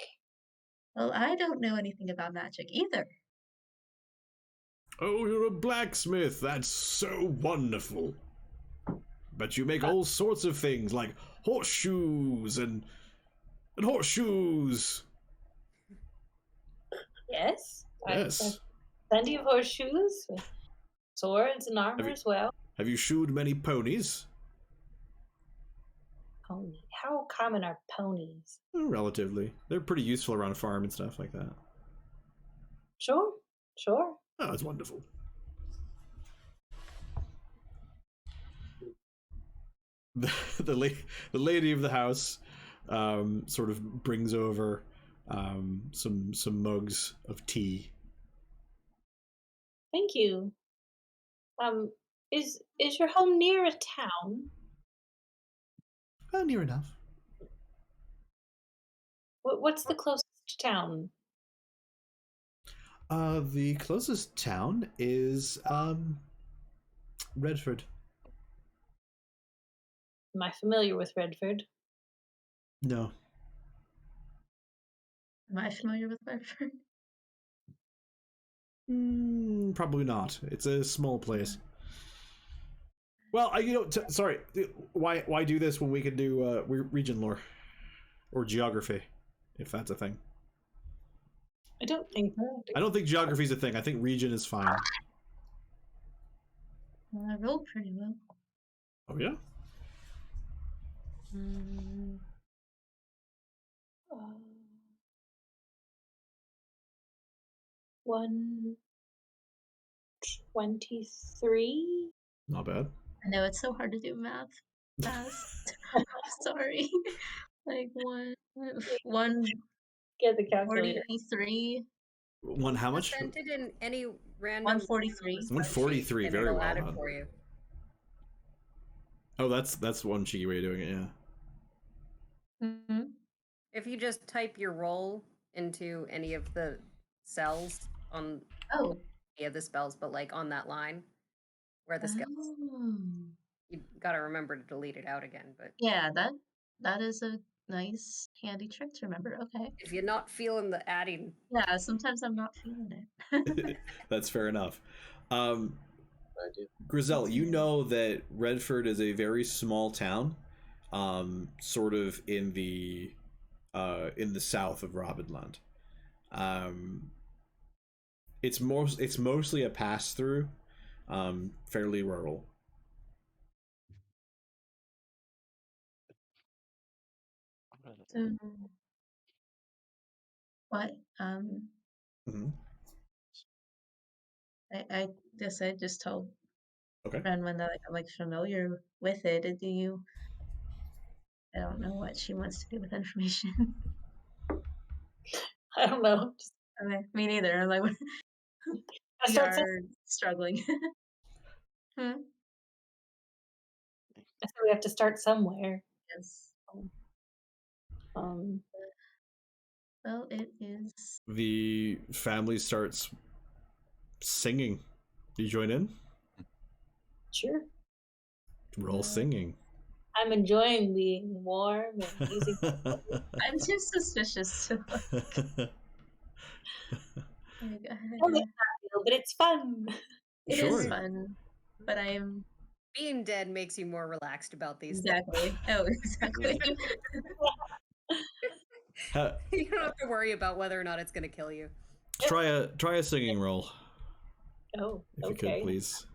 Well, I don't know anything about magic either. Oh, you're a blacksmith. That's so wonderful. But you make all sorts of things like horseshoes and horseshoes. Yes. Yes. Plenty of horseshoes, swords and armor as well. Have you shoed many ponies? Pony. How common are ponies? Relatively. They're pretty useful around a farm and stuff like that. Sure. Oh, that's wonderful. The lady of the house sort of brings over some mugs of tea. Thank you. Is your home near a town? Near enough. What's the closest town? The closest town is Redford. Am I familiar with Redford? No. Am I familiar with Bedford? Probably not. It's a small place. Well, sorry. Why do this when we could do region lore or geography, if that's a thing? I don't think so. I don't think geography is a thing. I think region is fine. Well, I rolled pretty well. Oh yeah. Mm, 123. Not bad. I know it's so hard to do math fast. Sorry. Like one Get the calculator. 43. One how much? Send it in any random 143. 143. and Very it'll well add it done. for you. Oh, that's one cheeky way of doing it. Yeah. Mm-hmm. If you just type your roll into any of the cells on Oh. any of the spells, but like on that line where the skills, Oh. you got to remember to delete it out again. But Yeah, that is a nice handy trick to remember. Okay. if you're not feeling the adding, Yeah, sometimes I'm not feeling it. That's fair enough. I do. Grizel, you know that Redford is a very small town, sort of in the south of Robinland. It's mostly a pass through, fairly rural. So, what? Mm-hmm. I guess I just told Okay. Brenwyn that I'm like familiar with it. Do you? I don't know what she wants to do with information. I don't know. Okay, me neither. I'm like, we Start are struggling. Hmm. so we have to start somewhere. Yes. Um, Well, it is. The family starts singing. Do you join in? sure. Roll singing. I'm enjoying being warm and using. I'm too suspicious to like. I don't know how I feel, but it's fun. It is Sure. fun, but I'm being dead makes you more relaxed about these exactly. Oh, exactly. Ha- things. You don't have to worry about whether or not it's going to kill you. try a singing roll, Oh, if you okay. could, please.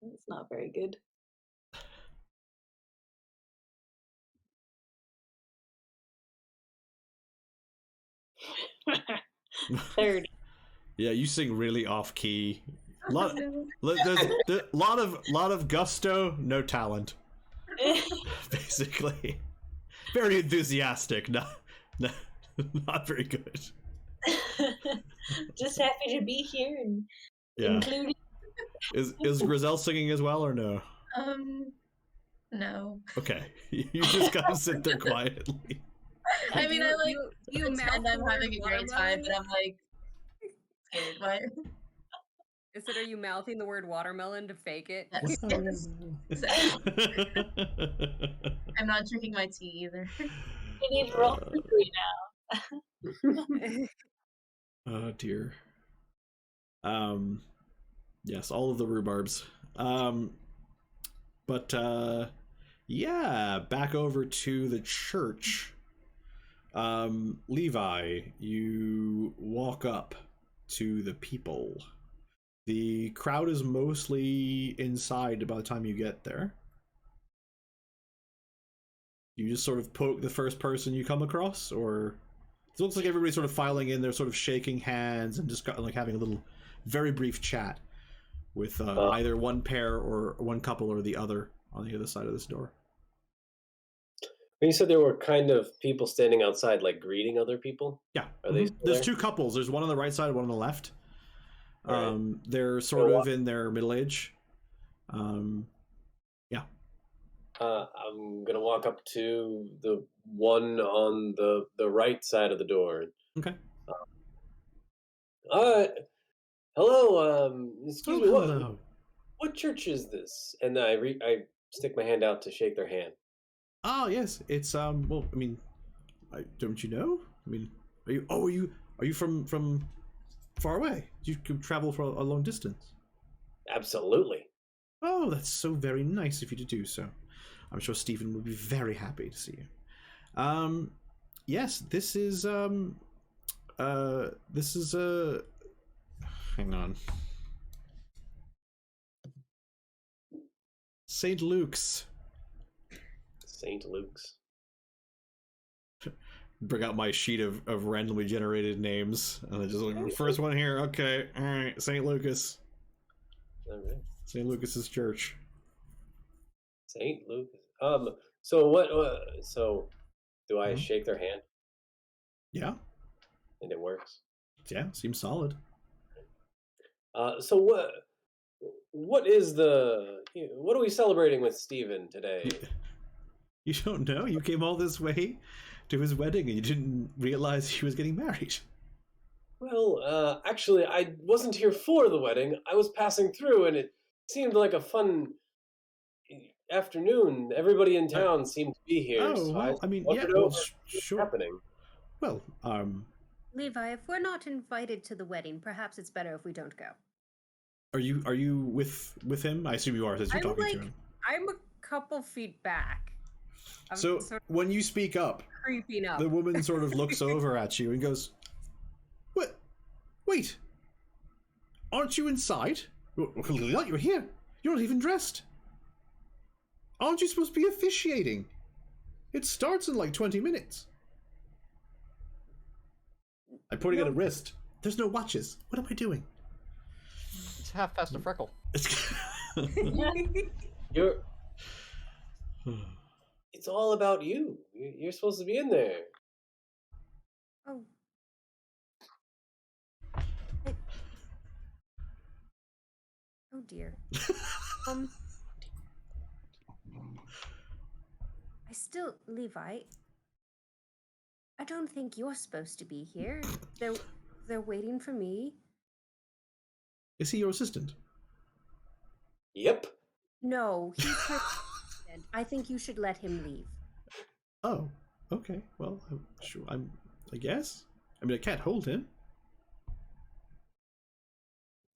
It's not very good. Third. Yeah, you sing really off key. There's a lot of gusto, no talent. Basically, very enthusiastic, not very good. Just happy to be here and Yeah. including. Is Grizel singing as well or no? No. Okay, you just gotta sit there quietly. I mean, I like you pretend mouth I'm the word having a great time, watermelon? but I'm like scared. What? Instead, are you mouthing the word watermelon to fake it? Yes. Yes. Exactly. I'm not drinking my tea either. You need to roll quickly now. Oh dear. Yes, all of the rhubarbs. But yeah, back over to the church. Levi, you walk up to the people. The crowd is mostly inside by the time you get there. You just sort of poke the first person you come across, or it looks like everybody's sort of filing in. They're sort of shaking hands and just like having a little, very brief chat with either one pair or one couple or the other on the other side of this door. You said there were kind of people standing outside, like greeting other people. Yeah. Are they still There's there? two couples. There's one on the right side, one on the left. All right. They're So sort what? of in their middle age. Yeah. I'm gonna walk up to the one on the right side of the door. Okay. Uh, hello. Excuse Oh, me. hello. What church is this? And I stick my hand out to shake their hand. Oh, yes. It's well, I mean, don't you know? I mean, are you from far away? You could travel for a long distance. Absolutely. Oh, that's so very nice of you to do so. I'm sure Stephen would be very happy to see you. Yes, this is hang on. St. Luke's. St. Luke's. Bring out my sheet of randomly generated names, and I just like first one here. Okay, all right, St. Lucas. All right. St. Lucas's church. St. Lucas. So what? So do I Mhm. shake their hand Yeah, and it works? yeah, seems solid. So what is what are we celebrating with Stephen today? You don't know? You came all this way to his wedding and you didn't realize he was getting married. Well, actually, I wasn't here for the wedding. I was passing through, and it seemed like a fun afternoon. Everybody in town seemed to be here, Oh, so I well, I mean, yeah, wandered well, over to see what's sure. happening. Well, Levi, if we're not invited to the wedding, perhaps it's better if we don't go. are you with him? I assume you are, since you're talking to him. I'm a couple feet back. I'm So sort of when you speak up, creeping up. the woman sort of looks over at you and goes, "What? Wait, aren't you inside? Well, clearly not. You're here. You're not even dressed. Aren't you supposed to be officiating? It starts in like 20 minutes." I'm pointing at a wrist. There's no watches. What am I doing? It's half past a freckle. You're. It's all about you. You're supposed to be in there. Oh. Oh dear. Levi, I don't think you're supposed to be here. They're waiting for me. Is he your assistant? Yep. No, he's her assistant. I think you should let him leave. Oh, okay. Well, sure. I guess. I mean, I can't hold him.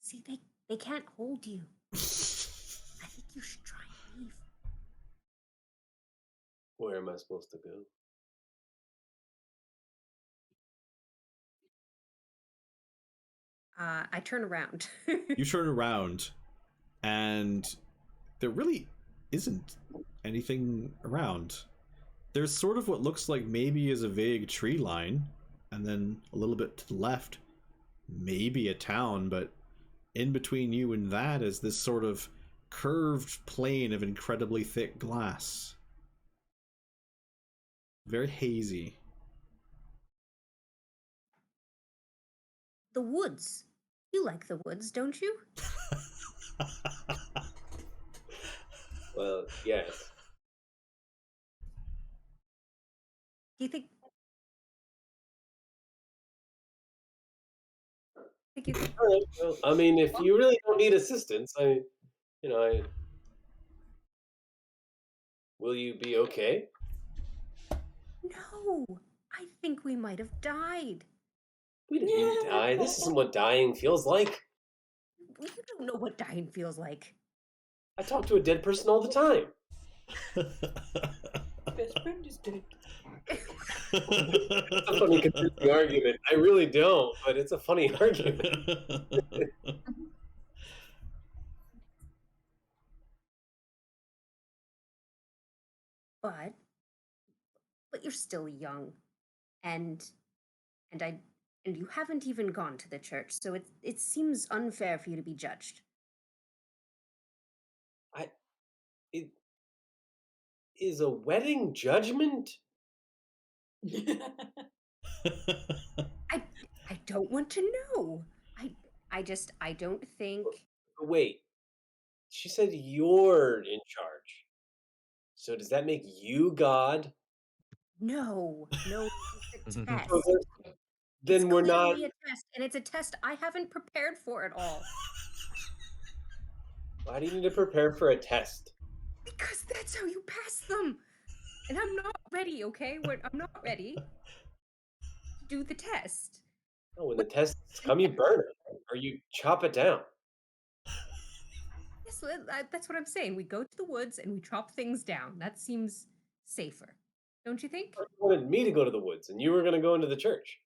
See, they can't hold you. I think you should try and leave. Where am I supposed to go? I turn around. You turn around, and there really isn't anything around. There's sort of what looks like maybe is a vague tree line, and then a little bit to the left, maybe a town, but in between you and that is this sort of curved plane of incredibly thick glass. Very hazy. The woods. You like the woods, don't you? Well, yes. Do you think you could... All right. Well, I mean, if you really don't need assistance, will you be okay? No, I think we might have died. We didn't die. This isn't what dying feels like. You don't know what dying feels like. I talk to a dead person all the time. Best friend is dead. It's a funny convincing argument. I really don't, but it's a funny argument. But you're still young, and you haven't even gone to the church, so it seems unfair for you to be judged. is a wedding judgment? I don't want to know. I don't think. Wait, she said you're in charge. So does that make you God? No, it's a So test. then It's we're not. clearly a test, and it's a test I haven't prepared for at all. Why do you need to prepare for a test? Because that's how you pass them. And I'm not ready, okay? I'm not ready to do the test. Oh, when the tests come, you burn it or you chop it down. Yes, that's what I'm saying. We go to the woods and we chop things down. That seems safer, don't you think? You wanted me to go to the woods, and you were going to go into the church.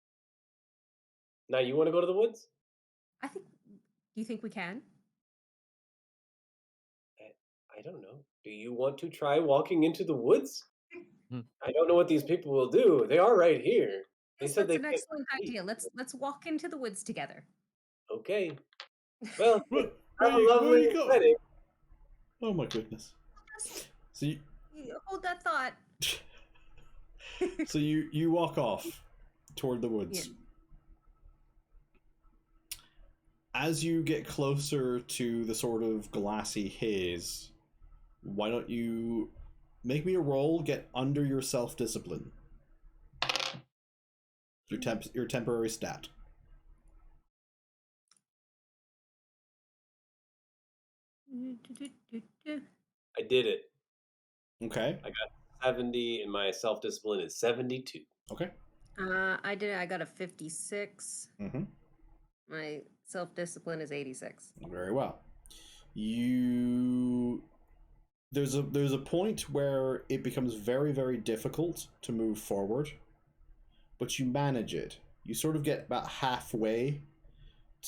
Now you want to go to the woods? I think. Do you think we can? I don't know. Do you want to try walking into the woods? Hmm. I don't know what these people will do. They are right here. They Yes, said that's they an can't excellent see. idea. Let's walk into the woods together. Okay. Well, Where have a you lovely go? wedding. Oh my goodness. Just So you, hold that thought. so you walk off toward the woods. Yeah. As you get closer to the sort of glassy haze, why don't you make me a roll, get under your self-discipline. Your temporary stat. I did it. Okay. I got 70, and my self-discipline is 72. Okay. I got a 56. Mm-hmm. My self-discipline is 86. Very well. There's a point where it becomes very, very difficult to move forward, but you manage it. You sort of get about halfway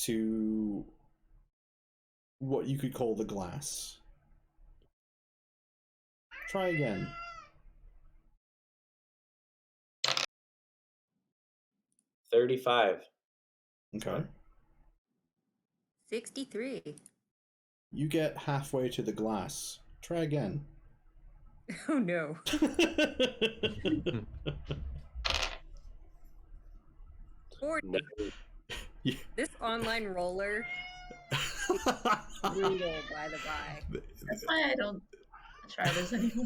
to what you could call the glass. Try again. $35. Okay. 63. You get halfway to the glass. Try again. Oh no. 40. No. This online roller brutal, by the by. That's why I don't try this anymore.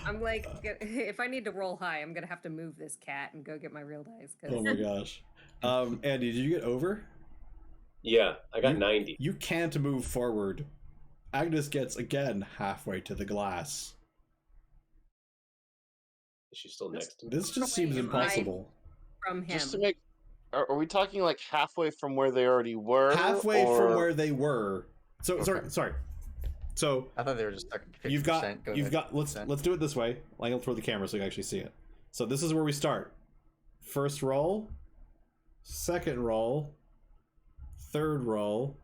I'm like, if I need to roll high, I'm gonna have to move this cat and go get my real dice. Oh my gosh. Andy, did you get over? Yeah, I got 90. You can't move forward. Agnes gets again halfway to the glass. Is she still next to me? This just seems impossible. From him. Just to make, are we talking like halfway from where they already were? Halfway or... from where they were. So Okay. sorry. So I thought they were just stuck at 50%. you've got let's do it this way. I'll throw the camera so you can actually see it. So this is where we start. First roll, second roll, third roll.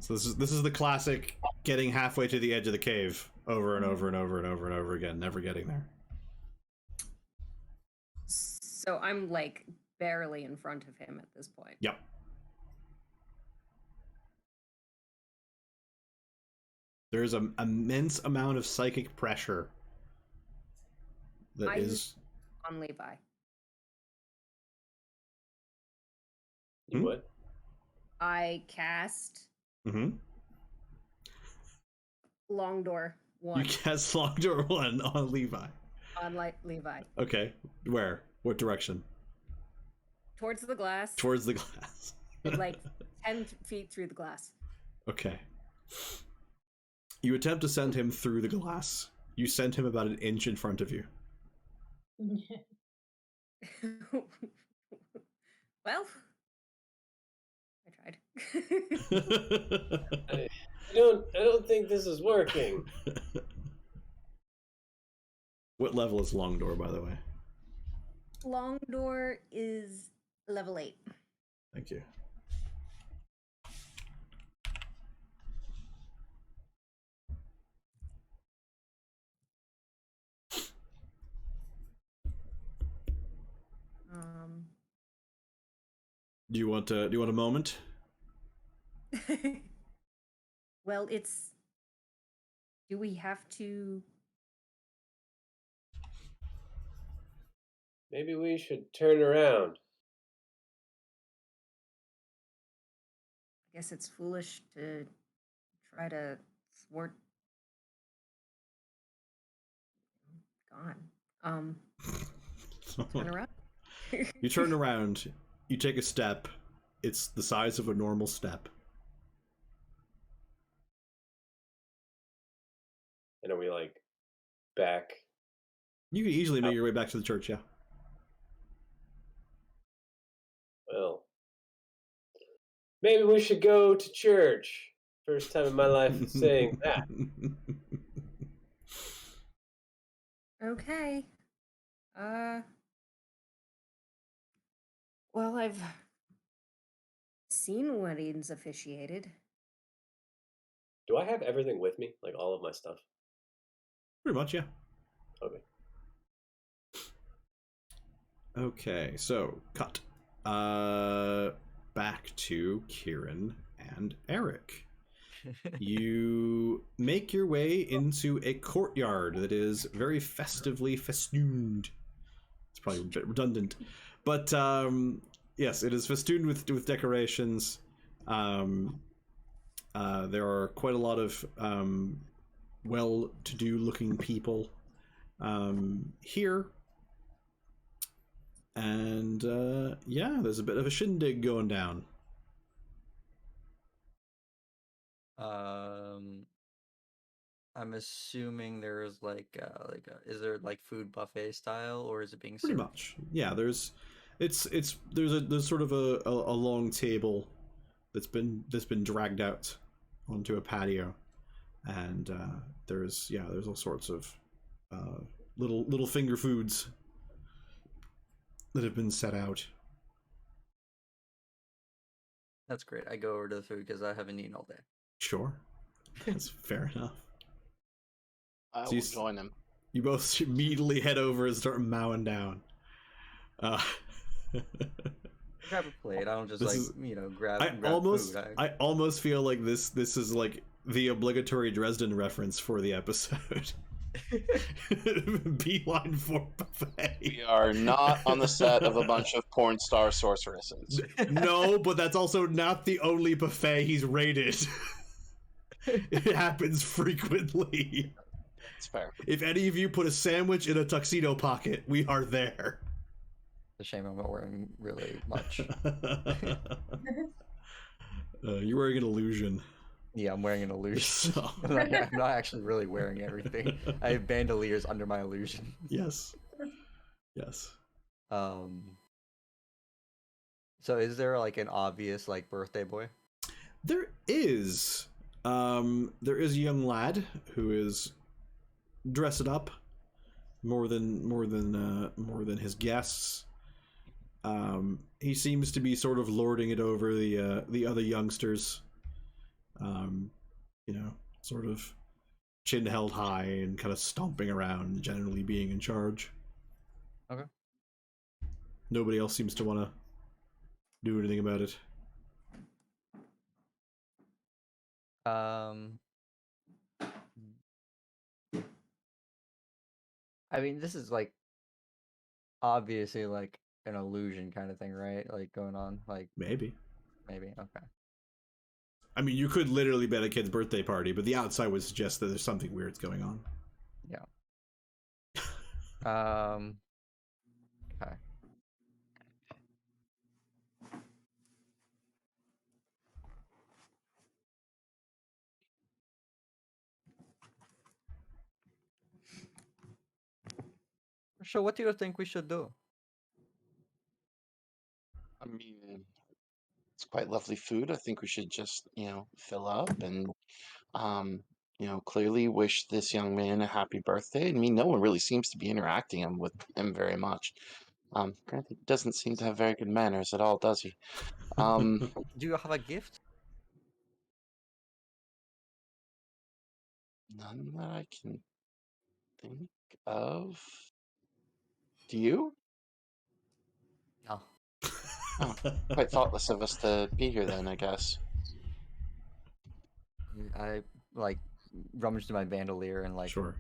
So this is the classic getting halfway to the edge of the cave over and over and over and over and over again, never getting there. So I'm like barely in front of him at this point. Yep. There's an immense amount of psychic pressure that is on Levi. You what? I cast Mm-hmm. Long Door You 1 cast Long Door 1 on Levi. on Levi. Okay. Where? What direction? Towards the glass. Towards the glass. Like 10 feet through the glass. Okay. You attempt to send him through the glass. You send him about an inch in front of you. Well, I tried. I don't think this is working. What level is Long Door, by the way? Long Door is level 8. Thank you. Do you want a moment? Well, it's Do we have to? Maybe we should turn around. I guess it's foolish to try to thwart. Gone. Turn around. You turn around, you take a step, it's the size of a normal step. And are we like back? You can easily make your way back to the church, yeah. Well, maybe we should go to church. First time in my life saying that. Okay. Well, I've seen weddings officiated. Do I have everything with me? Like all of my stuff? Pretty much, yeah. Okay. Okay, so cut. Back to Kieran and Eric. You make your way into a courtyard that is very festively festooned. It's probably a bit redundant, but yes, it is festooned with decorations. There are quite a lot of well-to-do looking people here. And yeah, there's a bit of a shindig going down. I'm assuming there's is there like food buffet style, or is it being Pretty served? much, yeah. There's sort of a long table that's been dragged out onto a patio, and there's all sorts of little finger foods that have been set out. That's great. I go over to the food because I haven't eaten all day. Sure, that's fair enough. I So will you join him. You both immediately head over and start mowing down. Grab a plate. I don't just This like is- grab. I grab almost food. I almost feel like this is like the obligatory Dresden reference for the episode. Beeline for buffet. We are not on the set of a bunch of porn star sorceresses. No, but that's also not the only buffet he's raided. It happens frequently. It's fair. If any of you put a sandwich in a tuxedo pocket, we are there. It's a shame I'm not wearing really much. You're wearing an illusion. Yeah, I'm wearing an illusion. So- I'm not actually really wearing everything. I have bandoliers under my illusion. Yes. Yes. So is there like an obvious like birthday boy? There is. There is a young lad who is dressed up more than his guests. He seems to be sort of lording it over the other youngsters. Sort of chin held high and kind of stomping around, generally being in charge. Okay. Nobody else seems to want to do anything about it. I mean, this is like obviously like an illusion kind of thing, right? Like going on, like Maybe. Okay. I mean, you could literally be at a kid's birthday party, but the outside would suggest that there's something weird's going on. Yeah. Okay. So what do you think we should do? I mean, it's quite lovely food. I think we should just, fill up and, clearly wish this young man a happy birthday. I mean, no one really seems to be interacting with him very much. Granted, he doesn't seem to have very good manners at all, does he? Do you have a gift? None that I can think of. Do you? No. Oh, quite thoughtless of us to be here then, I guess. I like rummage through my bandolier and like, Sure.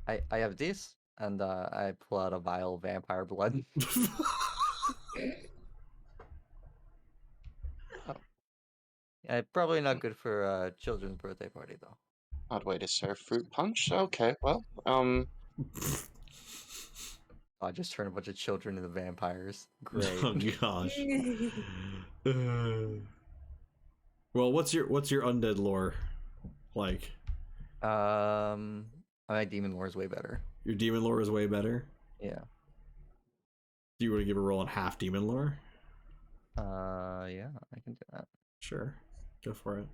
I have this, and I pull out a vial of vampire blood. Yeah, probably not good for a children's birthday party though. Odd way to serve fruit punch. Okay, well, I just turn a bunch of children into vampires. Great. Oh gosh. Well, what's your undead lore like? My demon lore is way better. Your demon lore is way better. Yeah. Do you want to give a roll on half demon lore? Yeah, I can do that. Sure, go for it.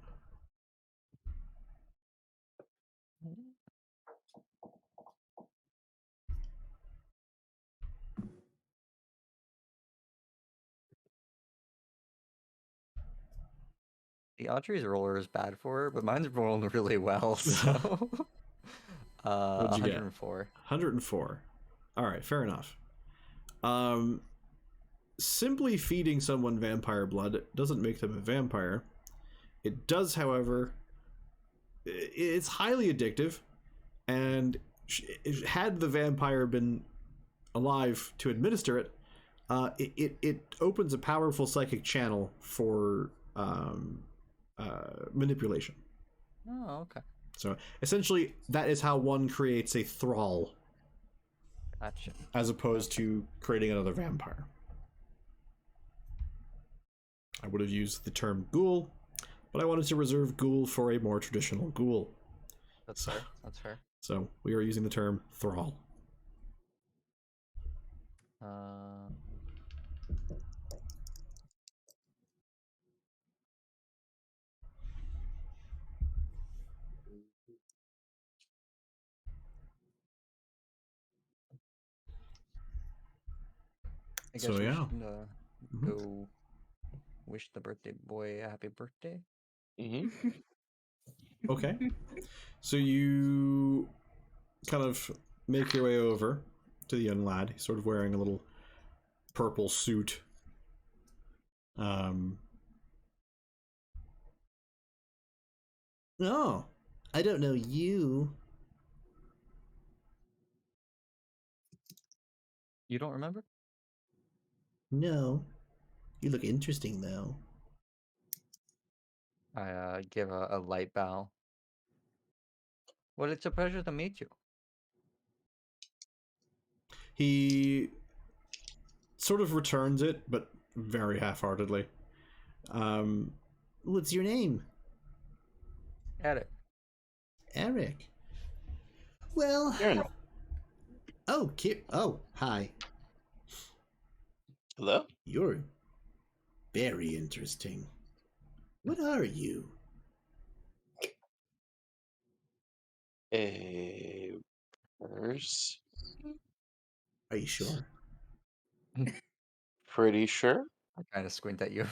The Audrey's roller is bad for her, but mine's rolling really well, so... What'd you get? 104. 104. All right, fair enough. Simply feeding someone vampire blood doesn't make them a vampire. It does, however, it's highly addictive, and had the vampire been alive to administer it, it opens a powerful psychic channel for manipulation. Oh, okay. So essentially, that is how one creates a thrall. Gotcha. As opposed to creating another vampire. I would have used the term ghoul, but I wanted to reserve ghoul for a more traditional ghoul. That's fair. That's fair. So we are using the term thrall. I guess So, we yeah. should go wish the birthday boy a happy birthday. Okay. So you kind of make your way over to the young lad. He's sort of wearing a little purple suit. Oh, I don't know you. You don't remember? No. You look interesting, though. I give a light bow. Well, it's a pleasure to meet you. He sort of returns it, but very half-heartedly. What's your name? Eric. Eric. Well... Kieran. Oh, oh, hi. Hello? You're very interesting. What are you? A purse? Are you sure? Pretty sure. I kind of squint at you.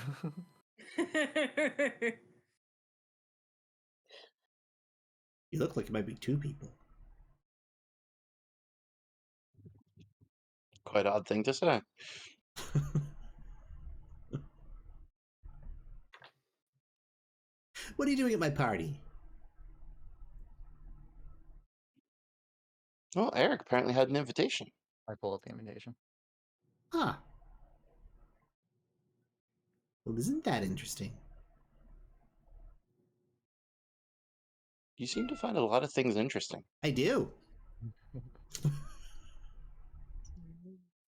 You look like it might be two people. Quite odd thing to say. What are you doing at my party? Well, Eric apparently had an invitation. I pull up the invitation. Ah. Well, isn't that interesting? You seem to find a lot of things interesting. I do.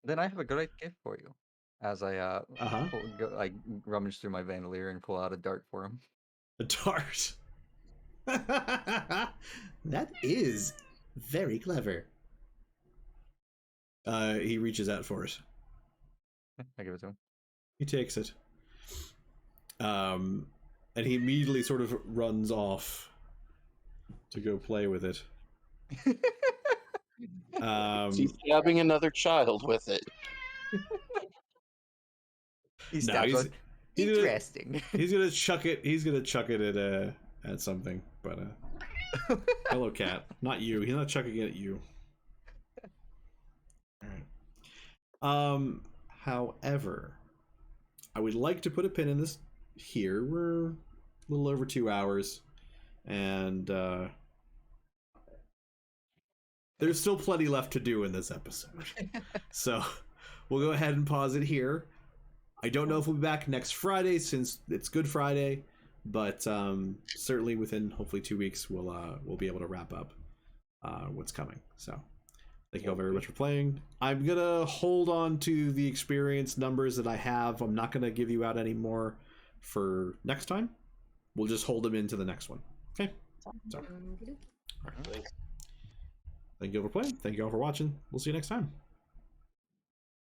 Then I have a great gift for you. As I I rummage through my bandolier and pull out a dart for him. A dart. That is very clever. He reaches out for it. I give it to him. He takes it. And he immediately sort of runs off to go play with it. He's stabbing another child with it. He's interesting. He's gonna chuck it. He's gonna chuck it at something. But hello, cat. Not you. He's not chucking it at you. All right. However, I would like to put a pin in this here. We're a little over 2 hours, and there's still plenty left to do in this episode. So we'll go ahead and pause it here. I don't know if we'll be back next Friday since it's Good Friday, but certainly within hopefully 2 weeks we'll be able to wrap up what's coming. So thank you all very much for playing. I'm gonna hold on to the experience numbers that I have. I'm not gonna give you out any more for next time. We'll just hold them into the next one. Okay. So, all right. Thanks. Thank you all for playing. Thank you all for watching. We'll see you next time.